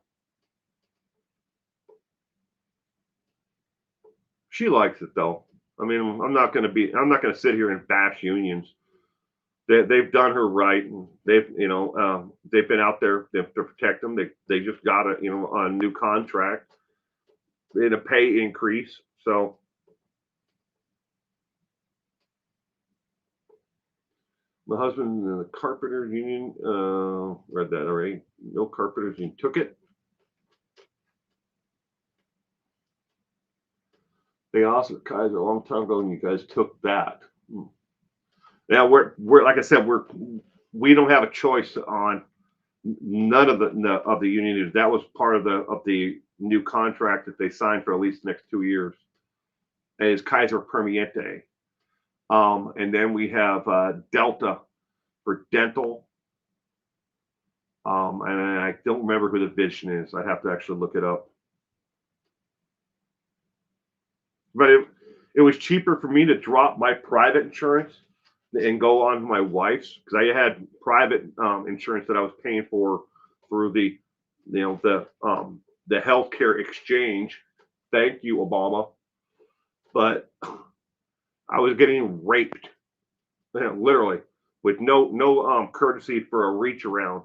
She likes it though. I mean, I'm not going to sit here and bash unions. They've done her right, and they've been out there to protect them. They just got a new contract and a pay increase. So my husband in the carpenters union read that already. No carpenters union took it. They offered Kaiser a long time ago, and you guys took that. Now we're like I said, we don't have a choice on none of the union. That was part of the new contract that they signed for at least the next 2 years. Is Kaiser Permanente, and then we have Delta for dental, and I don't remember who the Vision is. I have to actually look it up. But it was cheaper for me to drop my private insurance and go on my wife's, because I had private insurance that I was paying for through the healthcare exchange. Thank you, Obama. But I was getting raped, literally, with no courtesy for a reach around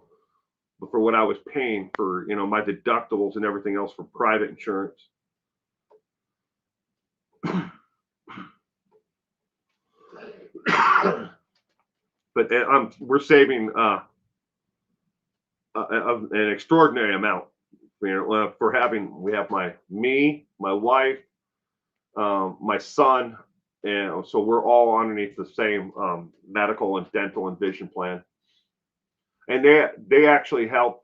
for what I was paying for my deductibles and everything else for private insurance. But we're saving an extraordinary amount, for having. We have my wife, my son, and so we're all underneath the same medical and dental and vision plan, and they actually help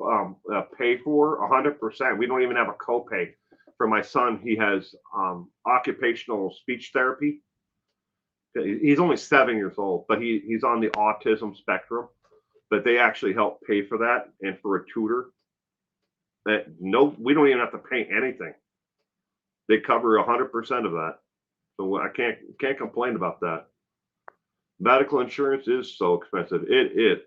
pay for 100%. We don't even have a copay. For my son, he has occupational speech therapy. He's only 7 years old, but he's on the autism spectrum. But they actually help pay for that, and for a tutor. We don't even have to pay anything. They cover 100% of that, so I can't complain about that. Medical insurance is so expensive. It is.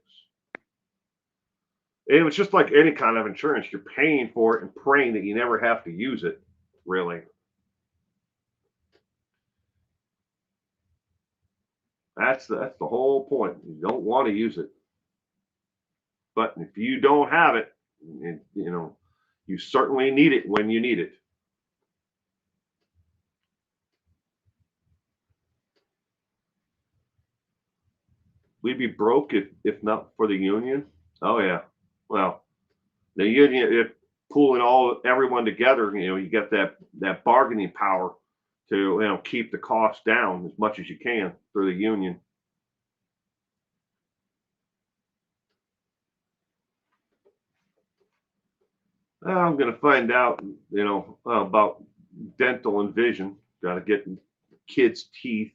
And it's just like any kind of insurance. You're paying for it and praying that you never have to use it, really. That's the whole point. You don't want to use it. But if you don't have it, you certainly need it when you need it. We'd be broke if not for the union. Oh yeah. Well, the union, if pulling everyone together, you get that bargaining power to keep the cost down as much as you can through the union. I'm going to find out, about dental and vision. Got to get kids' teeth.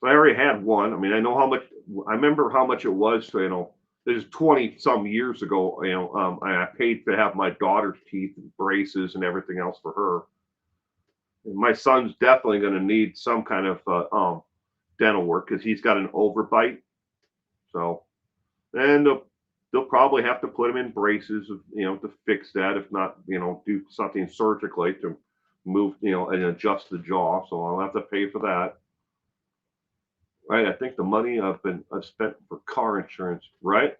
I already had one. I mean, I know how much. I remember how much it was. This is 20 some years ago. I paid to have my daughter's teeth and braces and everything else for her. And my son's definitely going to need some kind of dental work because he's got an overbite. So, and they'll probably have to put him in braces, to fix that. If not, do something surgically to move, and adjust the jaw. So I'll have to pay for that. right? I think the money I've spent for car insurance, right?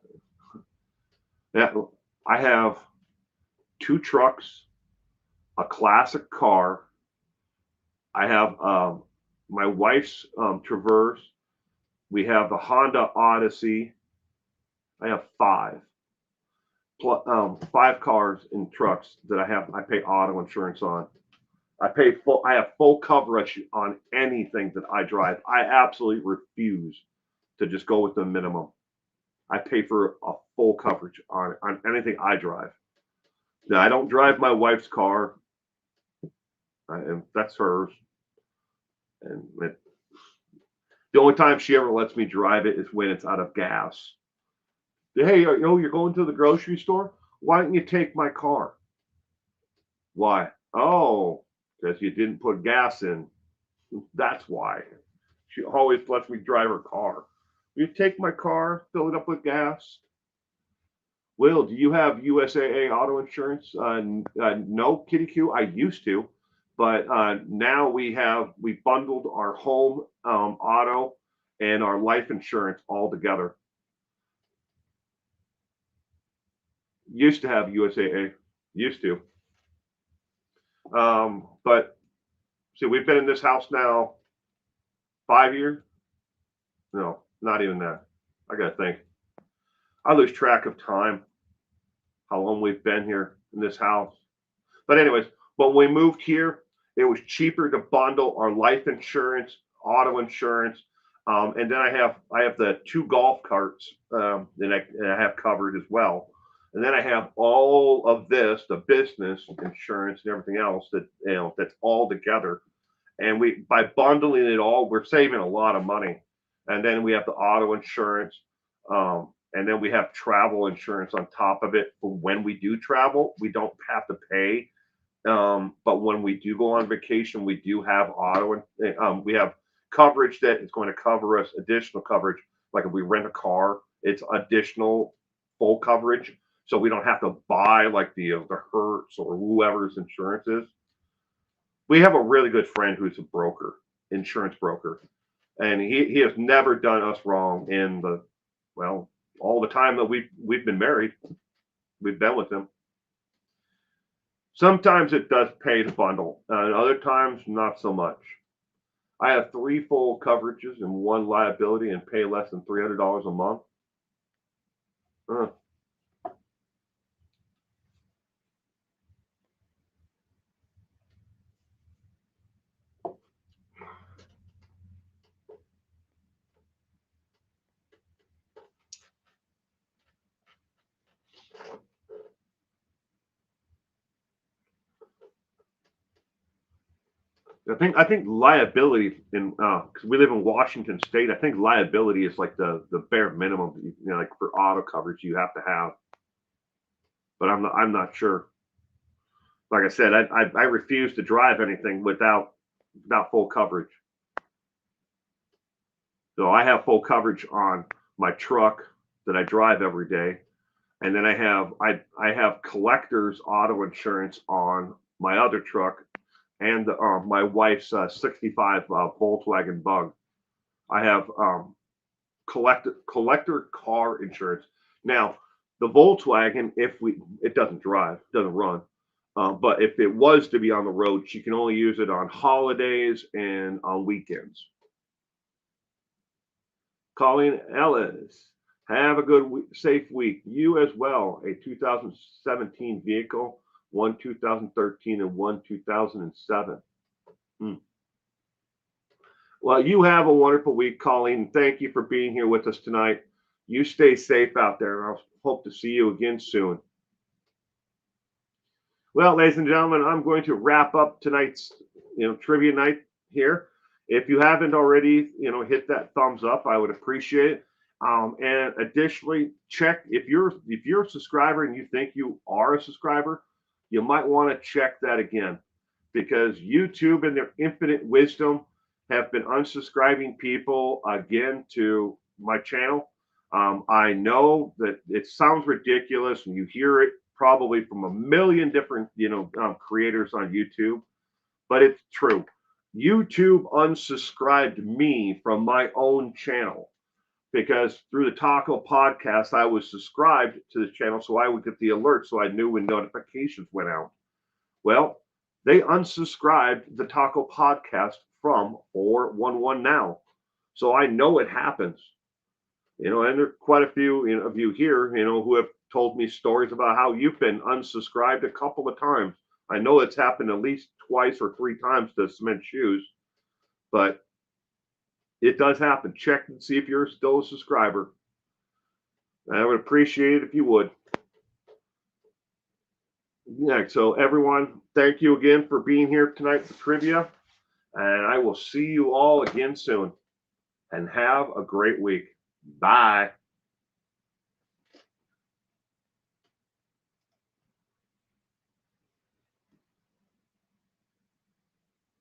Yeah, I have 2 trucks, a classic car. I have my wife's Traverse. We have the Honda Odyssey. I have five cars and trucks that I pay auto insurance on. I have full coverage on anything that I drive. I absolutely refuse to just go with the minimum. I pay for a full coverage on anything I drive. Now, I don't drive my wife's car, and that's hers. And the only time she ever lets me drive it is when it's out of gas. Hey, you're going to the grocery store? Why don't you take my car? Why? Oh, because you didn't put gas in. That's why. She always lets me drive her car. You take my car, fill it up with gas. Will, do you have USAA auto insurance? No, Kitty Q. I used to, but now we bundled our home auto and our life insurance all together. Used to have USAA. Used to. But see, we've been in this house now 5 years. No, not even that. I gotta think. I lose track of time, how long we've been here in this house. But anyways, when we moved here, it was cheaper to bundle our life insurance, auto insurance, and then I have the 2 golf carts that I have covered as well. And then I have all of this, the business insurance and everything else that's all together. And we by bundling it all, we're saving a lot of money. And then we have the auto insurance, and then we have travel insurance on top of it for when we do travel. We don't have to pay, but when we do go on vacation, we do have we have coverage that is going to cover us additional coverage. Like if we rent a car, it's additional full coverage, so we don't have to buy like the Hertz or whoever's insurance is. We have a really good friend who's a broker, insurance broker, and he has never done us wrong in the well all the time that we've been married. We've been with him. Sometimes it does pay to bundle, and other times not so much. I have 3 full coverages and 1 liability, and pay less than $300 a month. Uh, I think liability in because we live in Washington State. I think liability is like the bare minimum. Like for auto coverage, you have to have. But I'm not sure. Like I said, I refuse to drive anything without full coverage. So I have full coverage on my truck that I drive every day, and then I have collector's auto insurance on my other truck and my wife's '65 Volkswagen Bug. I have collector car insurance. Now the Volkswagen, if we it doesn't drive, doesn't run. But if it was to be on the road, she can only use it on holidays and on weekends. Colleen Ellis, have a good, safe week. You as well. A 2017 vehicle, one 2013 and one 2007. Hmm. Well, you have a wonderful week, Colleen. Thank you for being here with us tonight. You stay safe out there, and I'll hope to see you again soon. Well, ladies and gentlemen, I'm going to wrap up tonight's trivia night here. If you haven't already, hit that thumbs up. I would appreciate it. And additionally, check if you're a subscriber and you think you are a subscriber, you might want to check that again, because YouTube in their infinite wisdom have been unsubscribing people again to my channel. I know that it sounds ridiculous, and you hear it probably from a million different creators on YouTube, but it's true. YouTube unsubscribed me from my own channel because through the Taco podcast, I was subscribed to the channel so I would get the alert so I knew when notifications went out. Well, they unsubscribed the Taco podcast from 411 now. So I know it happens. And there are quite a few of you here, who have told me stories about how you've been unsubscribed a couple of times. I know it's happened at least twice or three times to Cement Shoes, but it does happen. Check and see if you're still a subscriber. I would appreciate it if you would. Yeah, so everyone, thank you again for being here tonight for trivia. And I will see you all again soon. And have a great week. Bye.